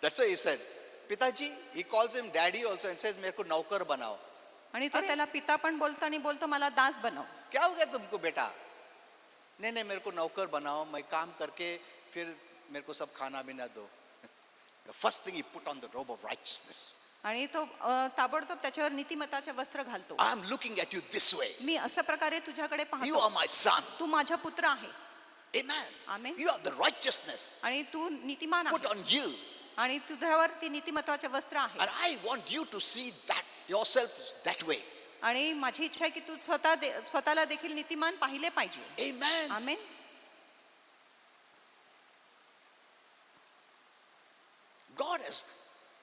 That's why he said, Pitaji, he calls him daddy also and says, मेरे को नौकर बनाओ. आणि तो अरे! त्याला पिता पण बोलतो आणि बोलतो मला दास बनव. क्या हो गया तुमको बेटा? नहीं नहीं, मेरे को नौकर बनाओ, मैं काम करके फिर मेरे को सब खाना भी ना दो. The first thing he put on the robe of righteousness. आणि तो ताबडतोब त्याच्यावर नीतिमत्ताचे वस्त्र घालतो. I'm looking at you this way. मी अशा प्रकारे तुझ्याकडे You पाहतो. are my son. तू माझा पुत्र आहे. Amen. Amen. You have the righteousness आणि तू नीतिमान put आहे. on you. आणि तुझ्यावर ती नीतिमत्वाचे वस्त्र आहे. And I want you to see that yourself that way. आणि माझी इच्छा आहे की तू स्वतःला देखील नीतिमान पाहिले पाहिजे. Amen. Amen. God has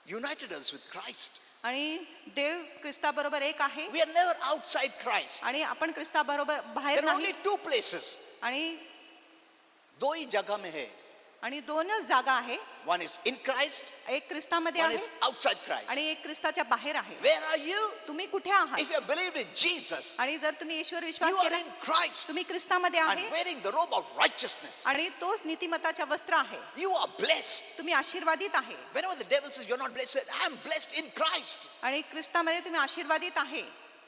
united us with Christ. आणि देव ख्रिस्ताबरोबर एक आहे We are never outside Christ. आणि आपण ख्रिस्ताबरोबर बाहेर There are only नाही. two places. आणि दो ही जगह में है. आणि दोनच जागा आहे. One is in Christ, एक ख्रिस्तामध्ये one आहे is outside Christ. आणि एक ख्रिस्ताच्या बाहेर आहे. Where are you? तुम्ही कुठे आहात? If you have believed in Jesus, आणि जर तुम्ही येशूवर विश्वास you are केला, in Christ तुम्ही ख्रिस्तामध्ये and आहे wearing the robe of righteousness. आणि तोच नीतिमत्ताच्या वस्त्र आहे. You are blessed. तुम्ही आशीर्वादित आहे Whenever the devil says you're not blessed, I am blessed in Christ. आणि ख्रिस्तामध्ये तुम्ही आशीर्वादित आहे.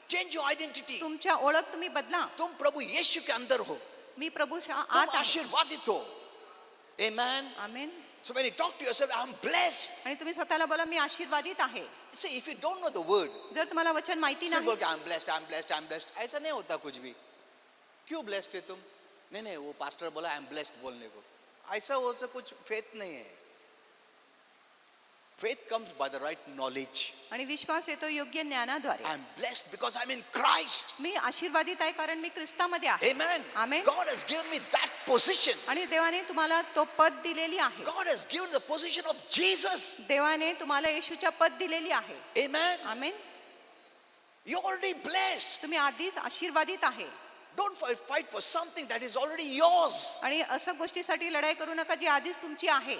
Change your identity. तुमच्या ओळख तुम्ही बदला. तुम प्रभु यीशु के अंदर हो. मी प्रभूच्या तुम आत आहे. आशीर्वादित हो. Amen. Amen. So when you talk to yourself, I'm blessed. आणि तुम्ही स्वतःला बोला मी आशीर्वादित आहे. See, if you don't know the word, जर तुम्हाला वचन माहिती सिर्फ नाही, बोल के I'm blessed, I'm blessed, I'm blessed. ऐसा नहीं होता कुछ भी. क्यों blessed है तुम? नहीं, वो पास्टर बोला I'm blessed बोलने को. ऐसा हो से कुछ faith नहीं है. Faith comes by the right knowledge. आणि विश्वास येतो योग्य ज्ञानाद्वारे. I'm blessed because I'm in Christ. मी आशीर्वादित आहे कारण मी ख्रिस्तामध्ये आहे. Amen. Amen. God has given me that position. आणि देवाने तुम्हाला तो पद दिलेली आहे. God has given the position of Jesus. देवाने तुम्हाला येशूच्या पद दिलेली आहे. Amen. Amen. You're already blessed. तुम्ही आधीच आशीर्वादित आहे. Don't fight for something that is already yours. आणि असं गोष्टीसाठी लढाई करू नका जी आधीच तुमची आहे.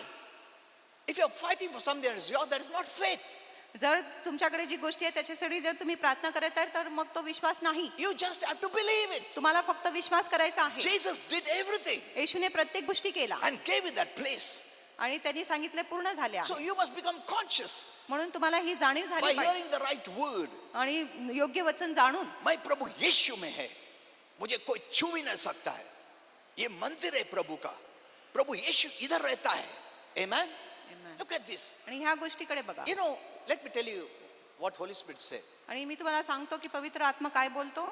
If you're fighting for something that is yours, that is not faith. जर तुमच्याकडे जी गोष्टी आहे त्याच्यासाठी जर तुम्ही प्रार्थना करत आहे तर मग तो विश्वास नाही. You just have to believe it. तुम्हाला फक्त विश्वास करायचा आहे. Jesus did everything येशूने प्रत्येक गोष्टी केला and gave you that place. आणि त्यांनी सांगितले पूर्ण झाल्या. So you must become conscious म्हणून तुम्हाला ही जाणीव by झाली पाहिजे hearing the right word. आणि योग्य वचन जाणून मैं प्रभु यीशु में है, मुझे कोई छू भी नहीं सकता है. ये मंदिर है प्रभु का. प्रभु यीशु इधर रहता है. Amen. Amen. Look at this. आणि ह्या गोष्टीकडे बघा. You know, let me tell you what Holy Spirit said. आणि मी तुम्हाला सांगतो की पवित्र आत्मा काय बोलतो.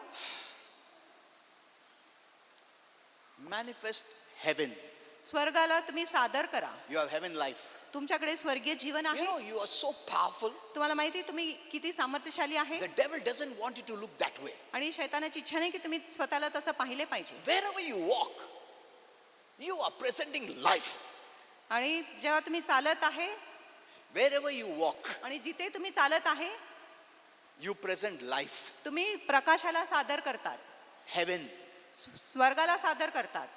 Manifest heaven. स्वर्गाला तुम्ही सादर करा. You have heaven life. तुमच्याकडे स्वर्गीय जीवन You आहे. know, you are so powerful. तुम्हाला माहिती तुम्ही किती सामर्थ्यशाली आहे. The devil doesn't want you to look that way. आणि शैतानाची इच्छा नाही की तुम्ही स्वतःला तसं पाहिले पाहिजे. Wherever you walk, you are presenting life. आणि जेव्हा तुम्ही चालत आहे Wherever you walk, आणि जिथे तुम्ही चालत आहे you present life. तुम्ही प्रकाशाला सादर करतात. Heaven. स्वर्गाला सादर करतात.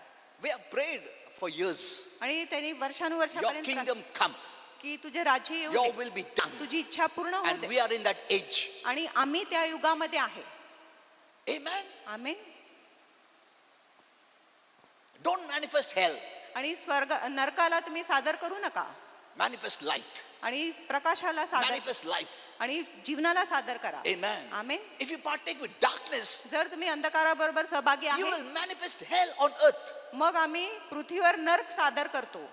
We have prayed for years. आणि त्यांनी Your वर्षानुवर्षापर्यंत kingdom come. की तुझे राज्य येऊ Your they. will be done. तुझी इच्छा पूर्ण होऊ And they. we are in that age. आणि आम्ही त्या युगामध्ये आहे. Amen. Amen. Don't manifest hell. आणि स्वर्ग नरकाला तुम्ही सादर करू नका. Manifest light. आणि प्रकाशाला सादर Manifest life. आणि जीवनाला सादर करा. Amen. Amen. If you partake with darkness, जर तुम्ही अंधकाराबरोबर सहभागी you आहे will manifest hell on earth. मग आम्ही पृथ्वीवर नरक सादर करतो.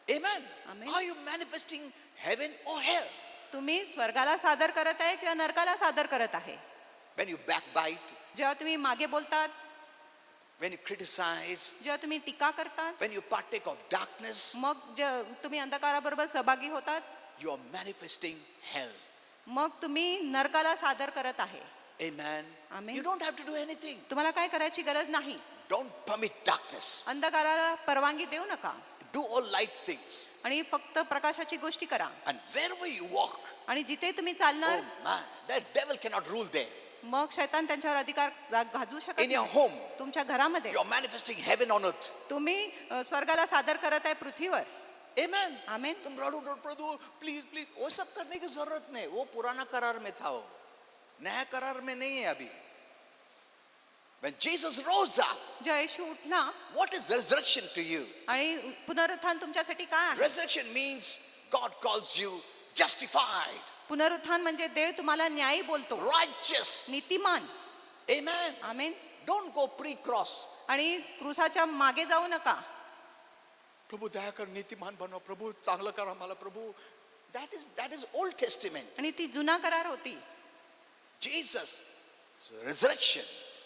Amen. Amen. Are you manifesting heaven or hell? तुम्ही स्वर्गाला सादर करत आहे किंवा नरकाला सादर करत आहे. When you backbite, जेव्हा तुम्ही मागे बोलतात, when you criticize, जेव्हा तुम्ही टीका करतात, when you partake of darkness, मग तुम्ही अंधकाराबरोबर सहभागी होतात, you are manifesting hell. मग तुम्ही नरकाला सादर करत आहे. Amen. Amen. You don't have to do anything. तुम्हाला काय करायची गरज नाही. Don't permit darkness. अंधकाराला परवानगी देऊ नका Do all light things. आणि फक्त प्रकाशाची गोष्टी करा. And wherever you walk, आणि जिथे तुम्ही oh चालणार man, that devil cannot rule there. मग शैतान त्यांच्यावर अधिकार गाजू शकत In your नाही. home, तुमच्या घरामध्ये you are manifesting heaven on earth. तुम्ही स्वर्गाला सादर करत आहे पृथ्वीवर. Amen. आमेन. तुम रो प्रभु प्लीज प्लीज वो सब करने की जरूरत नहीं. वो पुराना करार में था. वो नया करार में नहीं है अभी. When Jesus rose up, जेव्हा येशू उठला what is resurrection to you? आणि पुनरुत्थान तुमच्यासाठी काय आहे. Resurrection means God calls you justified, पुनरुत्थान म्हणजे देव तुम्हाला न्यायी बोलतो, righteous. नीतिमान. Amen. Amen. Don't go pre-cross. आणि क्रूसाच्या मागे जाऊ नका. प्रभु दया कर नीतिमान बनव. प्रभु चांगलं करा मला प्रभु. That is Old Testament. आणि ती जुना करार होती. Jesus' resurrection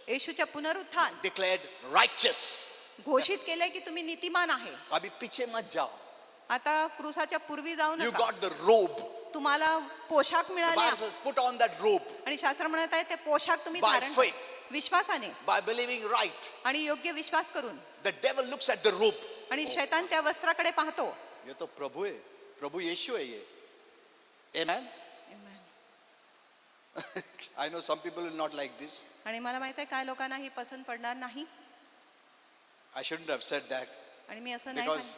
येशूच्या पुनरुत्थान declared righteous. घोषित केले की तुम्ही नीतिमान आहे. अभी पीछे मत जाओ. आता क्रूसाच्या पूर्वी जाऊ You नका. got the robe. तुम्हाला पोशाख The मिळाला Bible says, put on that robe आणि शास्त्र म्हणत आहे ते पोशाख तुम्ही by धारण faith, विश्वासाने by believing right. आणि योग्य विश्वास करून. The devil looks at the robe. आणि शैतान त्या वस्त्राकडे पाहतो. ये तो प्रभु है, प्रभु यीशु है ये. Amen. I know some people will not like this. आणि मला माहित आहे काय लोकांना ही पसंत पडणार नाही I shouldn't have said that आणि मी असं नाही because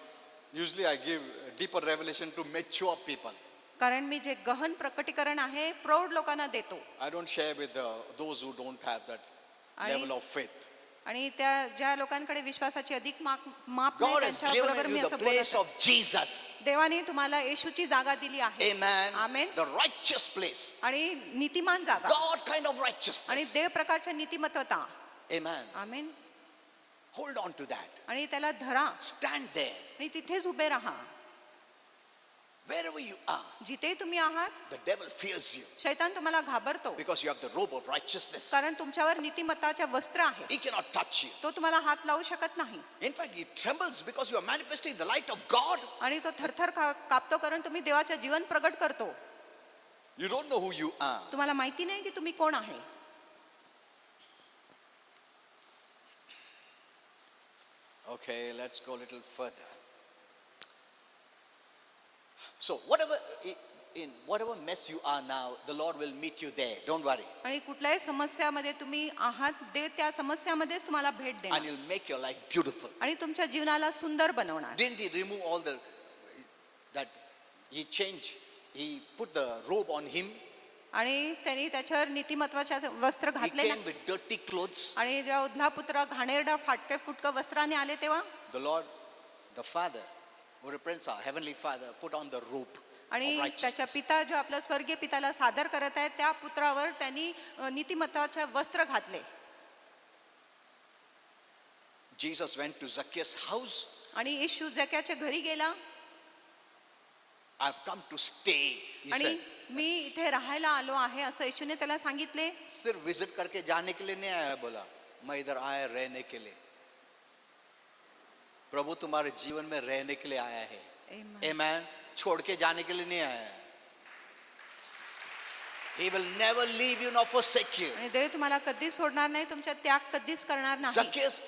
usually I give deeper revelation to mature people. कारण मी जे गहन प्रकटीकरण आहे प्रौढ लोकांना देतो I don't share with those who don't have that आणि- level of faith. आणि त्या ज्या लोकांकडे विश्वासाची अधिक माप नाही God has त्यांच्याबरोबर given मी you असं the बोलत place आहे. of Jesus. देवाने तुम्हाला येशूची जागा दिली आहे Amen. Amen The righteous place. आणि नीतिमान जागा God kind of आणि righteousness. देव प्रकारच्या नीतिमत्वता Amen. Amen Hold on to that. आणि त्याला धरा Stand there. आणि तिथेच उभे राहा Wherever you are, जिथे तुम्ही आहात the devil fears you शैतान तुम्हाला घाबरतो because you have the robe of righteousness. कारण तुमच्यावर नीतिमत्ताचे वस्त्र आहे He cannot touch you. तो तुम्हाला हात लावू शकत नाही In fact, he trembles because you are manifesting the light of God. आणि तो थरथर कापतो कारण तुम्ही देवाचे जीवन प्रगट करतो You don't know who you are. तुम्हाला माहिती नाही की तुम्ही कोण आहे Okay, let's go a little further. So, in whatever mess you are now, the Lord will meet you there. Don't worry. आणि कुठल्याही समस्यामध्ये तुम्ही आहात ते त्या समस्यामध्येच तुम्हाला भेट And देणार he'll make your life beautiful. आणि तुमच्या जीवनाला सुंदर बनवणार Didn't he remove all that he changed? He put the robe on him. आणि त्यांनी त्याच्यावर नीतिमत्वाच्या वस्त्र He घातले came with dirty clothes. आणि जेव्हा उधला पुत्र घाणेरडा फाटके फुटकं वस्त्राने आले तेव्हा The Lord, the Father, who represents our heavenly Father, put on the robe आणि of त्याच्या righteousness. पिता जो आपल्या स्वर्गीय पिताला सादर करत आहे त्या पुत्रावर त्यांनी नीतिमत्वाचे वस्त्र घातले Jesus went to Zacchaeus' house. आणि येशू जक्याच्या घरी गेला I've come to stay, he आणि said. मी इथे राहायला आलो आहे असं येशूने त्याला सांगितले सिर्फ विजिट करके जाने के लिए नहीं आया, बोला मैं इधर आया रहने के लिए. प्रभु तुम्हारे जीवन में रहने के लिए आया है. Amen. Amen. छोड़ के जाने के लिए नहीं आया है. He will never leave you nor forsake you. आणि देव तुम्हाला कधीच सोडणार नाही तुमचा त्याग कधीच करणार नाही Zacchaeus,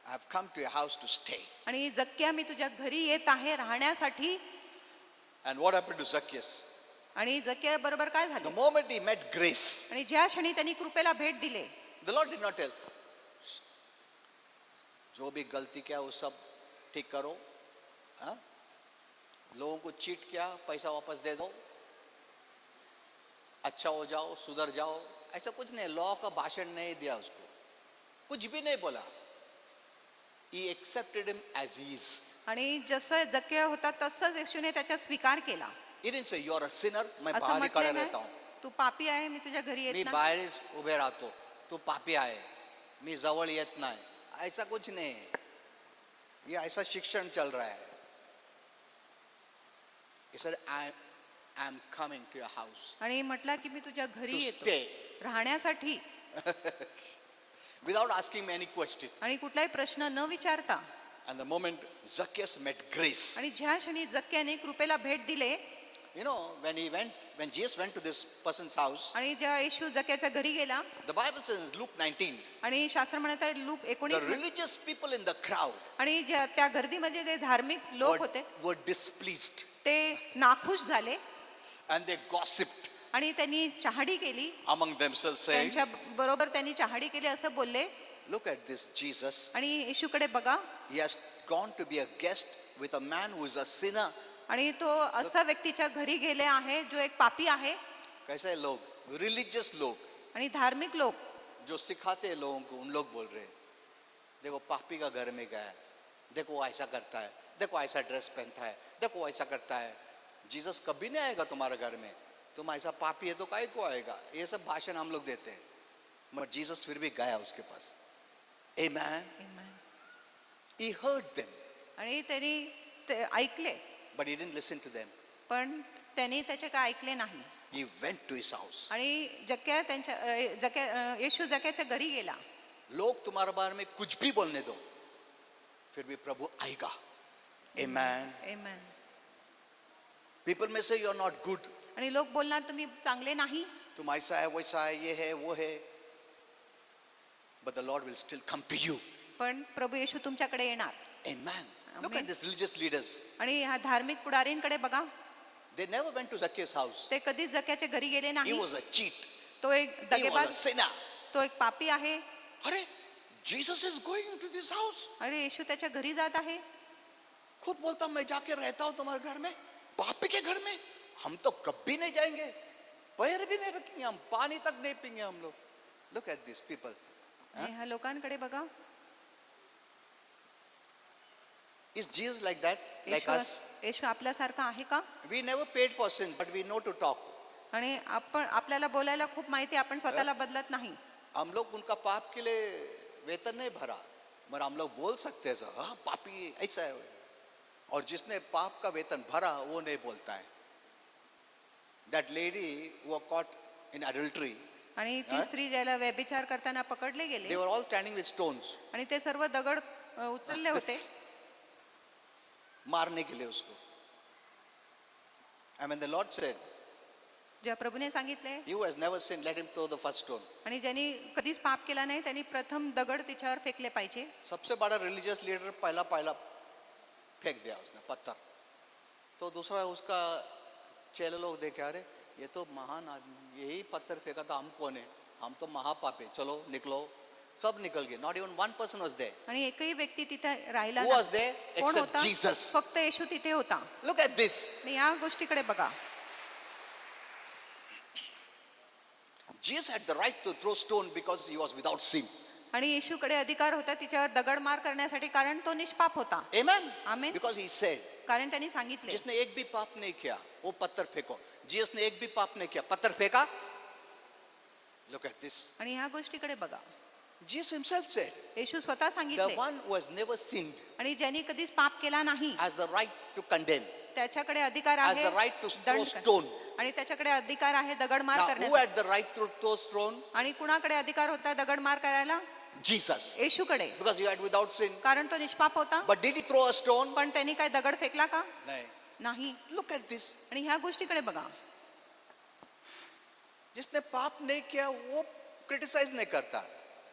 I've come to your house to stay. आणि जक्क्या मी तुझ्या घरी येत आहे राहण्यासाठी And what happened to Zacchaeus? आणि जक्क्या बरोबर काय The झालं moment he met grace, आणि ज्या क्षणी त्यांनी कृपेला भेट दिले the Lord did not tell, जो भी गलती किया वो सब ठीक करो, हाँ? लोगों को चीट किया पैसा वापस दे दो, अच्छा हो जाओ, सुधर जाओ. ऐसा कुछ नहीं, लॉ का भाषण नहीं दिया उसको, कुछ भी नहीं बोला. He accepted him as he is. आणि जसं जक्क्या होता तसंच येशूने त्याचा स्वीकार केला He didn't say you are a sinner, मैं असं बाहर ही खड़ा म्हटलं रहता नाही हूँ, तू पापी आहे मी तुझ्या घरी मी येत नाही बाहेर उभे राहतो, तू पापी आहे, मी जवळ येत नाही. ऐसा कुछ नहीं. ये ऐसा शिक्षण चल रहा है. He said, I'm coming to your house आणि म्हटलं की मी तुझ्या घरी to येतो stay, राहण्यासाठी without asking me any question. आणि कुठलाही प्रश्न न विचारता And the moment Zacchaeus met grace, आणि ज्या क्षणी जक्क्याने कृपेला भेट दिले you know, when Jesus went to this person's house, आणि जेव्हा येशू जक्क्याच्या घरी गेला the Bible says in Luke 19, आणि शास्त्र म्हणत आहे look the 19 religious people in the crowd आणि त्या गर्दीमध्ये जे धार्मिक लोक होते were displeased ते नाखुश झाले and they gossiped आणि त्यांनी चहाडी केली among themselves, saying, त्यांच्या बरोबर त्यांनी चहाडी केली असं बोलले look at this Jesus. आणि येशूकडे बघा He has gone to be a guest with a man who is a sinner. आणि तो असा व्यक्तीच्या घरी गेले आहे जो एक पापी आहे कैसे लोग, religious लोग, आणि धार्मिक लोक जो सिखाते हैं लोगों को, उन लोग बोल रहे हैं, देखो पापी का घर में गया है, देखो वो ऐसा करता है, देखो ऐसा ड्रेस पहनता है, देखो वो ऐसा करता है. जीसस कभी नहीं आएगा तुम्हारे घर में, तुम ऐसा पापी है तो काहे को आएगा. ये सब भाषण हम लोग देते हैं, मगर जीसस फिर भी गया उसके pass. Amen. He heard them, आणि त्यांनी ते ऐकले but he didn't listen to them. पण त्यांनी त्याचे काय ऐकले नाही He went to his house. आणि येशू जक्याच्या घरी गेला लोग तुम्हारे बारे में कुछ भी बोलने दो, फिर भी प्रभु आएगा. Amen. Amen. People may say you're not good, आणि लोक बोलणार तुम्ही चांगले नाही तुम ऐसा है वैसा है, ये है वो है, but the Lord will still come to you. पण प्रभू येशू तुमच्याकडे येणार Amen. Look Amen. at these religious leaders. आणि ह्या धार्मिक पुढारींकडे बघा They never went to Zacchaeus' house. ते कधीच जक्याच्या घरी गेले He नाही. was a cheat. तो एक He was a दगेबाज, sinner. तो एक पापी आहे. अरे, Jesus is going into this house. अरे येशू त्याच्या घरी जात आहे. खुद बोलता मैं जाके रहता हूं तुम्हारे घर में, पापी के घर में. हम तो कभी नहीं जाएंगे, पैर भी नहीं रखेंगे, हम पानी तक नहीं पीएंगे हम लोग. Look at these people. आणि ह्या लोकांकडे बघा. Is Jesus like that? Like us? येशू आपल्यासारखा आहे का? We never paid for sins, but we know to talk. आणि आपल्याला बोलायला खूप माहिती, आपण स्वतःला बदलत नाही. हम लोग उनका पाप के लिए वेतन नहीं भरा, मगर हम लोग बोल सकते हैं हाँ पापी ऐसा है. और जिसने पाप का वेतन भरा वो नहीं बोलता है. That lady who was caught in adultery, आणि ती स्त्री ज्याला व्यभिचार करताना पकडले they गेले were all standing with stones, आणि ते सर्व दगड उचलले होते मारने के लिए उसको. And when the Lord said, ज्या प्रभूने सांगितले, "He who has never sinned, let him throw the first stone." आणि ज्यांनी कधीच पाप केला नाही त्यांनी प्रथम दगड तिच्यावर फेकले पाहिजे. सबसे बड़ा रिलीजियस लीडर पहला फेंक दिया उसने पत्थर. तो दूसरा उसका चेले लोग देखे, अरे ये तो महान आदमी, यही पत्थर फेंका था, हम कौन है, हम तो महापापी, चलो निकलो. सब निकल गए. नॉट इवन वन पर्सन वाज देयर. आणि एकही व्यक्ती तिथे राहिला Who नाही. was there कोण except होता? Jesus? फक्त येशू तिथे होता. Look at this. आणि या गोष्टीकडे बघा. Jesus had the right to throw stone because he was without sin. आणि येशूकडे अधिकार होता तिच्यावर दगडमार करण्यासाठी, कारण तो निष्पाप होता. Amen. Amen. Because he said, कारण त्यांनी सांगितले, जिसने एक भी पाप नहीं किया वो पत्थर फेंको. Jesus ने एक भी पाप नहीं किया, पत्थर फेंका. Look at this. आणि ह्या गोष्टीकडे बघा. Jesus himself said, येशू स्वतः the सांगितले, one who has never sinned आणि ज्यांनी कधीच पाप केला नाही has the right to condemn, त्याच्याकडे अधिकार has आहे the right to throw दंड stone. आणि त्याच्याकडे अधिकार आहे दगडमार Now, who करण्याचा. had the right to throw stone? आणि कुणाकडे अधिकार होता दगडमार करायला? Jesus. येशूकडे, Because he had without sin. कारण तो निष्पाप होता. But did he throw a stone? पण त्यांनी काय दगड फेकला का? No. नाही. Look at this. आणि ह्या गोष्टीकडे बघा. जिसने पाप नहीं किया वो क्रिटिसाइज नहीं करता,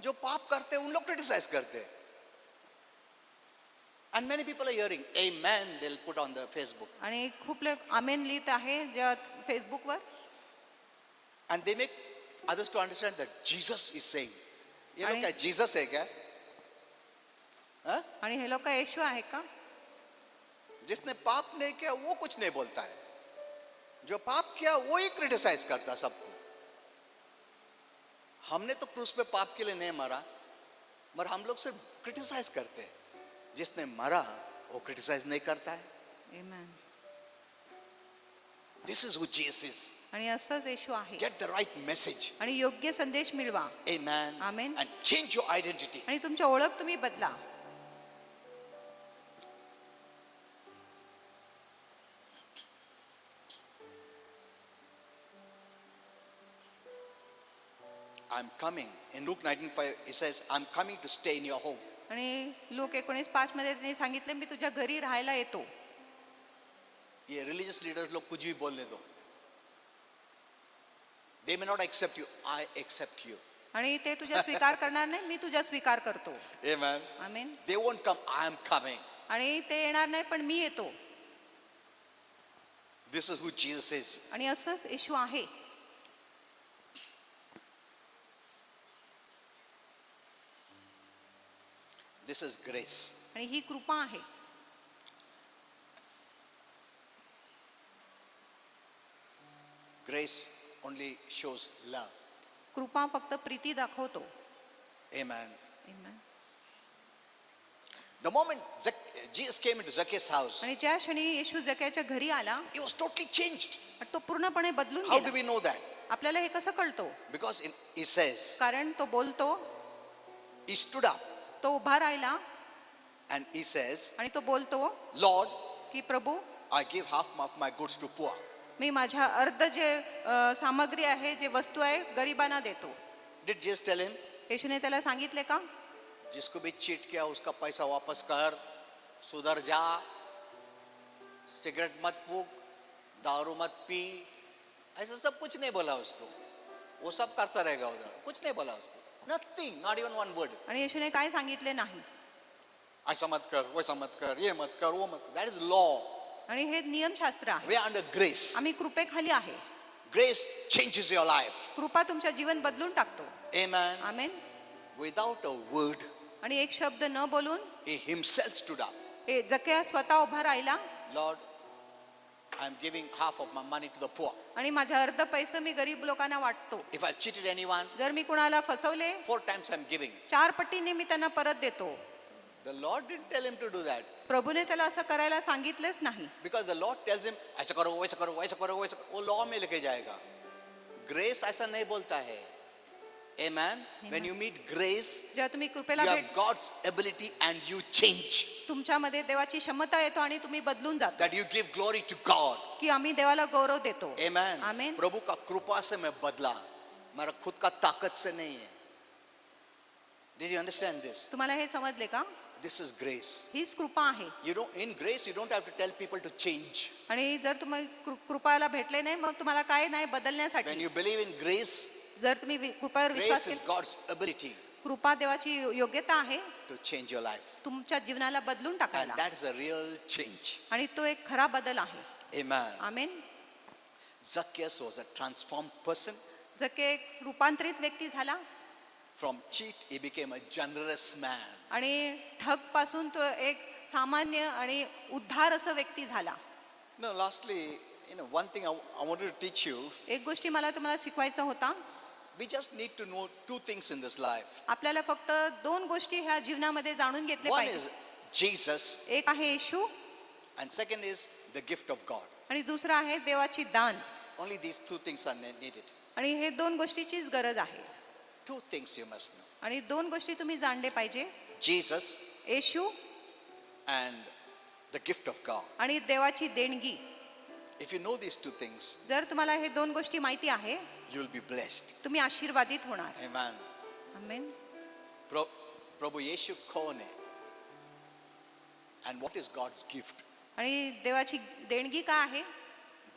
जो पाप करते हैं उन लोग क्रिटिसाइज करते हैं. And many people are hearing amen, they'll put on the Facebook, आणि खूप लोक आमेन लिहित आहे ज्या फेसबुकवर. and they make others to understand that Jesus is saying. ये लोग आणि- क्या जीसस है क्या? हाँ? आणि हे लोक येशू आहे का? जिसने पाप नहीं किया वो कुछ नहीं बोलता है, जो पाप किया वो ही क्रिटिसाइज करता है सबको. हमने तो क्रूस पे पाप के लिए नहीं मरा, मगर हम लोग सिर्फ क्रिटिसाइज करते हैं. जिसने मरा वो क्रिटिसाइज नहीं करता है. Amen. This is who Jesus is. आणि असंच येशू आहे. Get the right message. आणि योग्य संदेश मिळवा. Amen. Amen. And change your identity. आणि तुमची ओळख तुम्ही बदला. I'm coming. In Luke 19:5 it says, I'm coming to stay in your home. आणि लोक 19:5 मध्ये त्यांनी सांगितले, मी तुझ्या घरी राहायला येतो. ये रिलीजियस लीडर्स लोग कुछ भी बोलने दो. They may not accept you. I accept you. आणि ते तुझा स्वीकार करणार नाही, मी तुझा स्वीकार करतो. Amen. Amen. They won't come. I am coming. आणि ते येणार नाही, पण मी येतो. This is who Jesus is. आणि असंच येशू आहे. This is grace. आणि ही कृपा आहे. Grace only shows love. कृपा फक्त प्रीती दाखवतो. Amen. Amen. The moment Jesus came into Zacchaeus' house, आणि ज्या क्षणी येशू जक्याच्या घरी आला, he was totally changed. तो पूर्णपणे बदलून How do गेला. we know that? आपल्याला हे कसं कळतो? Because he says, कारण तो बोलतो, he stood up तो उभा राहिला and he says, आणि तो बोलतो Lord, की प्रभू, I give half of my goods to poor. मी माझ्या अर्ध जे सामग्री आहे, जे वस्तू आहे, गरिबांना देतो. Did Jesus tell him? येशूने त्याला सांगितले का? जिसको भी चीट किया उसका पैसा वापस कर, सुधर जा, सिगरेट मत फूक, दारू मत पी, ऐसा सब कुछ नहीं बोला उसको. वो सब करता रहेगा उधर, कुछ नहीं बोला उसको. Nothing, not even one word. आणि येशूने काय सांगितले नाही. ऐसा मत कर, वैसा मत कर, ये मत कर, वो मत कर. That is law. आणि हे नियमशास्त्र आहे. We are under grace. आम्ही कृपेखाली आहे. Grace changes your life. कृपा तुमच्या जीवन बदलून टाकतो. Amen. Amen. Without a word, आणि एक शब्द न बोलून he himself stood up. Zakia स्वतः उभा राहिला. Lord, I am giving half of my money to the poor. आणि माझा अर्ध पैसे मी गरीब लोकांना वाटतो. If I've cheated anyone, जर मी कुणाला फसवले 4 times I'm giving. 4 पटीने मी त्यांना परत देतो. The Lord didn't tell him to do that. प्रभूने त्याला असं करायला सांगितलेच नाही. Because the Lord tells him, ऐसा करो, वैसा करो, वैसा करो, वैसा करो. वो law में लेके जाएगा. Grace ऐसा नहीं बोलता है. Amen. When you meet grace, जेव्हा तुम्ही you कृपेला have भेट God's ability and you change. तुमच्यामध्ये देवाची क्षमता येतो आणि तुम्ही बदलून जाता. That you give glory to God. की आम्ही देवाला गौरव देतो. Amen. आमेन. प्रभु का कृपा से मैं बदला. मेरा खुद का ताकत से नहीं है. Did you understand this? तुम्हाला हे समजले का? This is grace. हीच कृपा आहे. In grace you don't have to tell people to change. आणि जर तुम्ही कृपाला भेटले नाही मग तुम्हाला काय नाही When बदलण्यासाठी. you believe in grace, जर तुम्ही कृपावर विश्वास grace is केला, God's ability कृपा देवाची योग्यता आहे to change your life. तुमच्या जीवनाला बदलून And टाकायला. that's a real change. आणि तो एक खरा बदल आहे. Amen. Amen. Zacchaeus was a transformed person. जके एक रूपांतरित व्यक्ती झाला From cheat, he became a generous man. आणि ठग पासून तो एक सामान्य आणि उद्धार असं व्यक्ती झाला. No, lastly, one thing I wanted to teach you. एक गोष्टी मला तुम्हाला शिकवायचा होता. We just need to know 2 things in this life. आपल्याला फक्त 2 गोष्टी ह्या जीवनामध्ये जाणून घेतले One पाहिजे. is Jesus, एक आहे येशू and second is the gift of God. आणि दुसरं आहे देवाची दान. Only these 2 things are needed. आणि हे 2 गोष्टीचीच गरज आहे. 2 things you must know. आणि 2 गोष्टी तुम्ही जाणले पाहिजे. Jesus Yeshu and the gift of God. आणि देवाची देणगी. If you know these 2 things, जर तुम्हाला हे 2 गोष्टी माहिती आहे you'll be blessed. तुम्ही आशीर्वादित होणार. Amen. आमेन. प्रभु येशू कौन है? And what is God's gift? आणि देवाची देणगी काय आहे?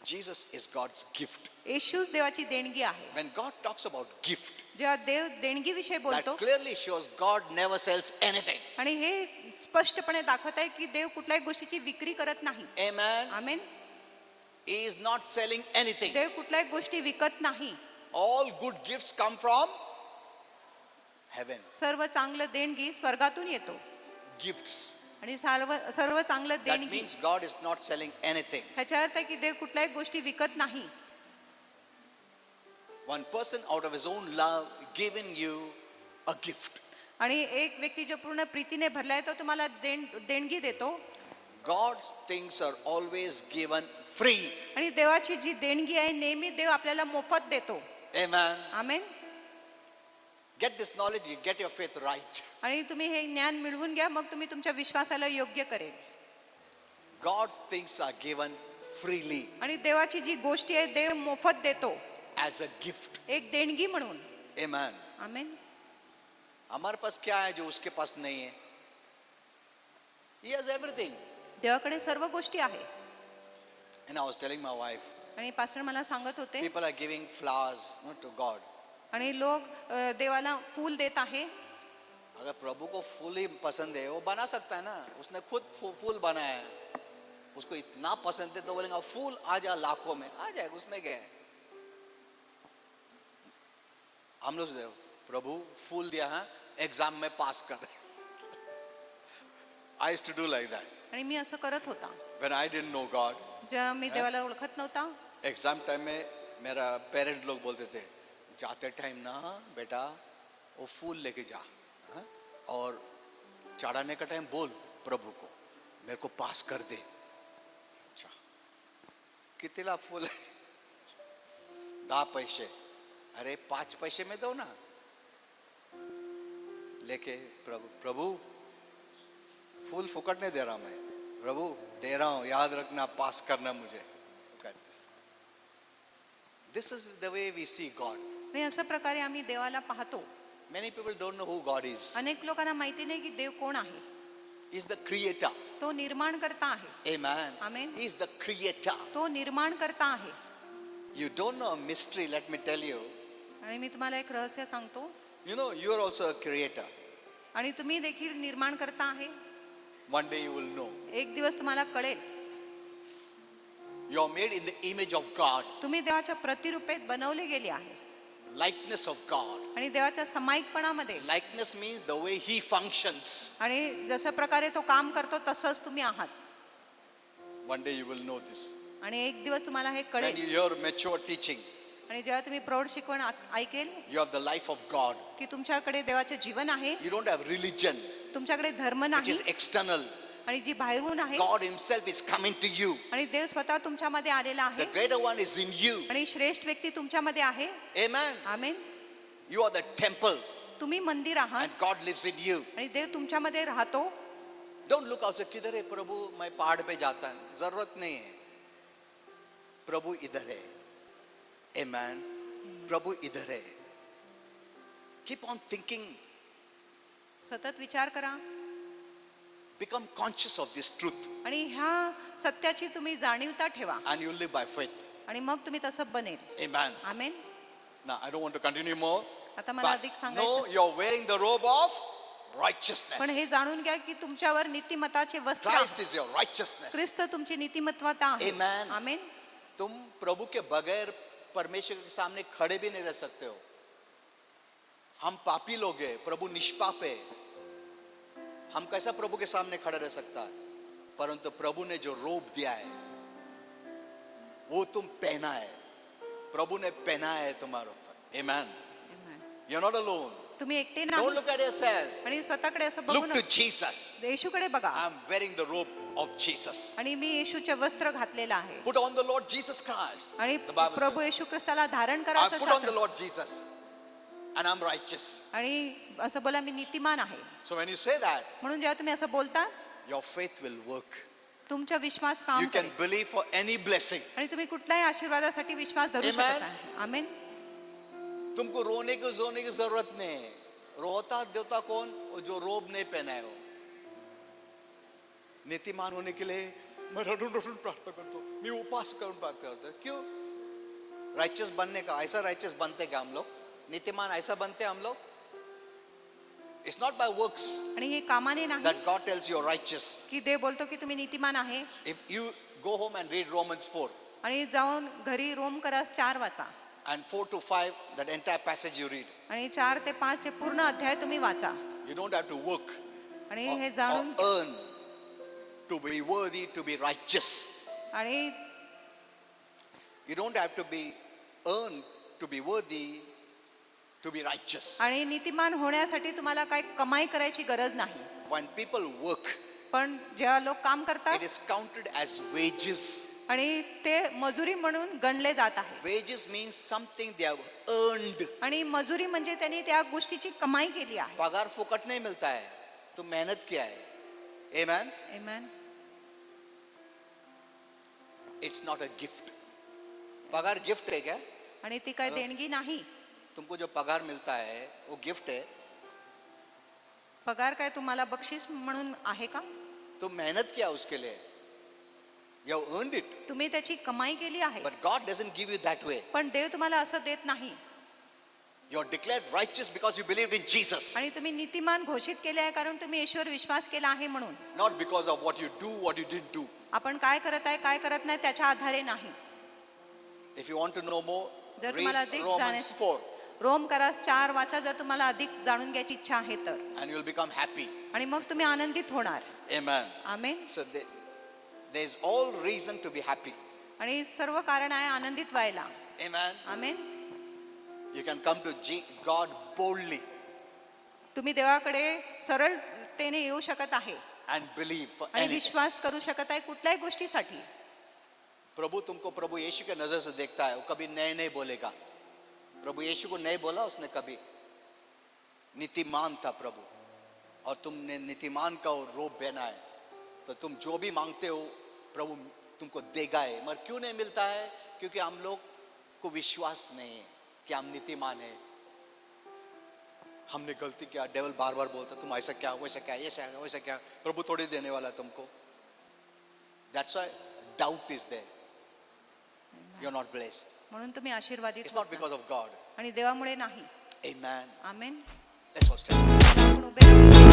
Jesus is God's gift. येशूच देवाची देणगी आहे. When God talks about gift, जेव्हा देव देणगीविषयी बोलतो that clearly shows God never sells anything. आणि हे स्पष्टपणे दाखवत आहे की देव कुठल्याही गोष्टीची विक्री करत नाही. Amen. Amen. He is not selling anything. देव कुठल्याही गोष्टी विकत नाही. All good gifts come from heaven. सर्व चांगलं देणगी स्वर्गातून येतो. Gifts. आणि सर्व चांगलं That देणगी means God is not selling anything. ह्याचा अर्थ आहे की देव कुठल्याही गोष्टी विकत नाही. One person out of his own love given you a gift. आणि एक व्यक्ती जो पूर्ण प्रीतीने भरलाय तो तुम्हाला देणगी देतो. God's things are always given free. आणि देवाची जी देणगी आहे नेहमी देव आपल्याला मोफत देतो. Amen. Amen. Get this knowledge, you get your faith right. आणि तुम्ही हे ज्ञान मिळवून घ्या मग तुम्ही तुमच्या विश्वासाला योग्य करेल. God's things are given freely आणि देवाची जी गोष्टी आहे देव मोफत देतो as a gift. एक देणगी म्हणून. Amen. आमेन. हमारे पास क्या है जो उसके पास नहीं है? He has everything. देवाकडे सर्व गोष्टी आहे. And I was telling my wife, आणि पास्टर मला सांगत होते people are giving flowers not to God. आणि लोक देवाला फूल देत आहे. अगर प्रभु को फूल ही पसंद है वो बना सकता है ना. उसने खुद फूल बनाया है. उसको इतना पसंद है तो बोलेंगे फूल आ जा लाखों में आ जाएगा. उसमें क्या है? हम लोग सोचते हैं, प्रभु फूल दिया है एग्जाम में पास कर. I used to do like that. आणि मी असं करत होता When I didn't know God, जेव्हा मी देवाला ओळखत नव्हता. एग्जाम टाइम में मेरा पेरेंट लोग बोलते थे जाते टाइम ना बेटा वो फूल लेके जा, हाँ? और चढ़ाने का टाइम बोल प्रभु को मेरे को पास कर दे. अच्छा कितीला फूल? 10 पैसे. अरे 5 पैसे में दो ना. लेके प्रभु फूल फुकट नहीं दे रहा मैं. प्रभु दे रहा हूं याद रखना पास करना मुझे. This is the way we see God. आणि अशा प्रकारे आम्ही देवाला पाहतो. Many people don't know who God is. अनेक लोकांना माहिती नाही की देव कोण आहे. He is the creator. तो निर्माण करता आहे. Amen. Amen. He is the creator. तो निर्माण करता आहे. You don't know a mystery, let me tell you. आणि मी तुम्हाला एक रहस्य सांगतो. You know, you are also a creator. आणि तुम्ही देखील निर्माण करता आहे. One day you will know. एक दिवस तुम्हाला कळेल. You are made in the image of God, तुम्ही देवाच्या प्रतिरूपेत बनवले गेले आहे likeness of God. आणि देवाच्या समायिकपणामध्ये. Likeness means the way He functions. आणि जशा प्रकारे तो काम करतो तसंच तुम्ही आहात. One day you will know this. आणि एक दिवस तुम्हाला हे When कळेल. you hear mature teaching, आणि जेव्हा तुम्ही प्रौढ शिकवण ऐकेल you have the life of God. की तुमच्याकडे देवाचे जीवन आहे, You don't have religion, तुमच्याकडे धर्म which नाही is external. आणि जी बाहेरून आहे. God Himself is coming to you. आणि देव स्वतः तुमच्यामध्ये आलेला The आहे greater one is in you. आणि श्रेष्ठ व्यक्ती तुमच्यामध्ये आहे. Amen. Amen. You are the temple, तुम्ही मंदिर आहात and God lives in you. आणि देव तुमच्यामध्ये राहतो. Don't look outside. किधर है प्रभु? मैं पहाड़ पे जाता है. जरूरत नहीं है. प्रभु इधर है. Amen. प्रभु इधर है. Keep on thinking. सतत विचार करा Become conscious of this truth, आणि ह्या सत्याची तुम्ही जाणीवता ठेवा and you live by faith. आणि मग तुम्ही तसं बनेल. Amen. Amen. Now I don't want to continue more. आता मला But अधिक no, सांगायचं, you're wearing the robe of पण righteousness. हे जाणून घ्या की तुमच्यावर नीतिमत्ताचे वस्त्र Christ आहे. is your righteousness. ख्रिस्त तुमची नीतिमत्वता आहे. Amen. आमेन. तुम प्रभु के बगैर परमेश्वर के सामने खड़े भी नहीं रह सकते हो. हम पापी लोग हैं, प्रभु निष्पाप है. हम कैसा प्रभु के सामने खड़ा रह सकता है? परंतु प्रभु ने जो रोब दिया है वो तुम पहना है. प्रभु ने पहना है तुम्हारे ऊपर. Amen. Amen. You're not alone. तुम्ही एकटे Don't नाही look at yourself. आणि स्वतःकडे असं बघू Look to नका. Jesus. येशूकडे बघा I'm wearing the robe of Jesus. आणि मी येशूचे वस्त्र घातलेलं आहे Put on the Lord Jesus Christ. आणि The Bible प्रभू says. येशू ख्रिस्ताला धारण करा I असं put on the शास्त्र. Lord Jesus, and I'm righteous. आणि असं बोला मी नीतिमान आहे. So when you say that, म्हणून जेव्हा तुम्ही असं बोलता your faith will work. तुमचा विश्वास काम You can करेल believe for any blessing. आणि तुम्ही कुठल्याही आशीर्वादासाठी विश्वास धरू Amen. शकत आहे. आमेन. तुमको रोने की जोने की जरूरत नहीं है. रोता देवता कौन? वो जो रोब नहीं पहना है वो. नीतिमान होने के लिए मैं रटून प्रार्थना करता हूँ, मैं उपास करूँ प्रार्थना करता हूँ. क्यों? राइचियस बनने का ऐसा राइचियस बनते क्या हम लोग? नीतिमान ऐसा बनते हम लोग? It's not by works आणि हे कामाने नाही that God tells you are righteous. की देव बोलतो की तुम्ही नीतिमान आहे. If you go home and read Romans 4 आणि जाऊन घरी रोम करास 4 वाचा and 4 to 5, that entire passage you read, आणि 4 ते 5 चे पूर्ण अध्याय तुम्ही वाचा you don't have to work आणि or, हे or जाणून earn to be worthy, to be righteous. आणि You don't have to be earned to be worthy, to be righteous. आणि नीतिमान होण्यासाठी तुम्हाला काय कमाई करायची गरज नाही. When people work, पण जेव्हा लोक काम it करतात is counted as wages. आणि ते मजुरी म्हणून गणले जात आहे. Wages means something they have earned. आणि मजुरी म्हणजे त्यांनी त्या गोष्टीची कमाई केली आहे. पगार फुकट नहीं मिलता है, तो मेहनत किया है. Amen. Amen. It's not a gift. पगार गिफ्ट है क्या? आणि ती काय देणगी नाही. तुमको जो पगार मिलता है वो गिफ्ट है. पगार काय तुम्हाला बक्षीस म्हणून आहे का? तुम मेहनत किया उसके लिए. You have earned it. तुम्ही त्याची कमाई केली आहे. But God doesn't give you that way. पण देव तुम्हाला असं देत नाही. You are declared righteous because you believed in Jesus. आणि तुम्ही नीतिमान घोषित केले आहे कारण तुम्ही येशूवर विश्वास केला आहे म्हणून. Not because of what you do, what you didn't do. आपण काय करत आहे काय करत नाही त्याच्या आधारे नाही. If you want to know more, जर तुम्हाला read अधिक Romans जाण्यास- 4 रोम करास 4 वाचा जर तुम्हाला अधिक जाणून घ्यायची इच्छा आहे तर. and you'll become happy. आणि मग तुम्ही आनंदित होणार. Amen. Amen. So there's all reason to be happy. आणि सर्व कारण आहे आनंदित व्हायला. Amen. Amen. You can come to God boldly तुम्ही देवाकडे सरळतेने येऊ शकत आहे and believe for आणि anything. विश्वास करू शकत आहे कुठल्याही गोष्टीसाठी. प्रभु तुमको प्रभु यीशु के नजर से देखता है, वो कभी नए नहीं बोलेगा. प्रभु यीशु को नहीं बोला उसने कभी. नीतिमान था प्रभु और तुमने नीतिमान का वो रोब पहना है, तो तुम जो भी मांगते हो प्रभु तुमको देगा है. मगर क्यों नहीं मिलता है? क्योंकि हम लोग को विश्वास नहीं है कि हम नीतिमान है. हमने गलती किया. डेविल बार बार बोलता तुम ऐसा क्या वैसा क्या ऐसा वैसा क्या. प्रभु थोड़ी देने वाला है तुमको. That's why doubt is there. You're not blessed. म्हणून तुम्ही आशीर्वादित It's not होत because नाही. of God. आणि देवामुळे नाही. Amen. Amen. Let's all stand. आपण उभे राहू.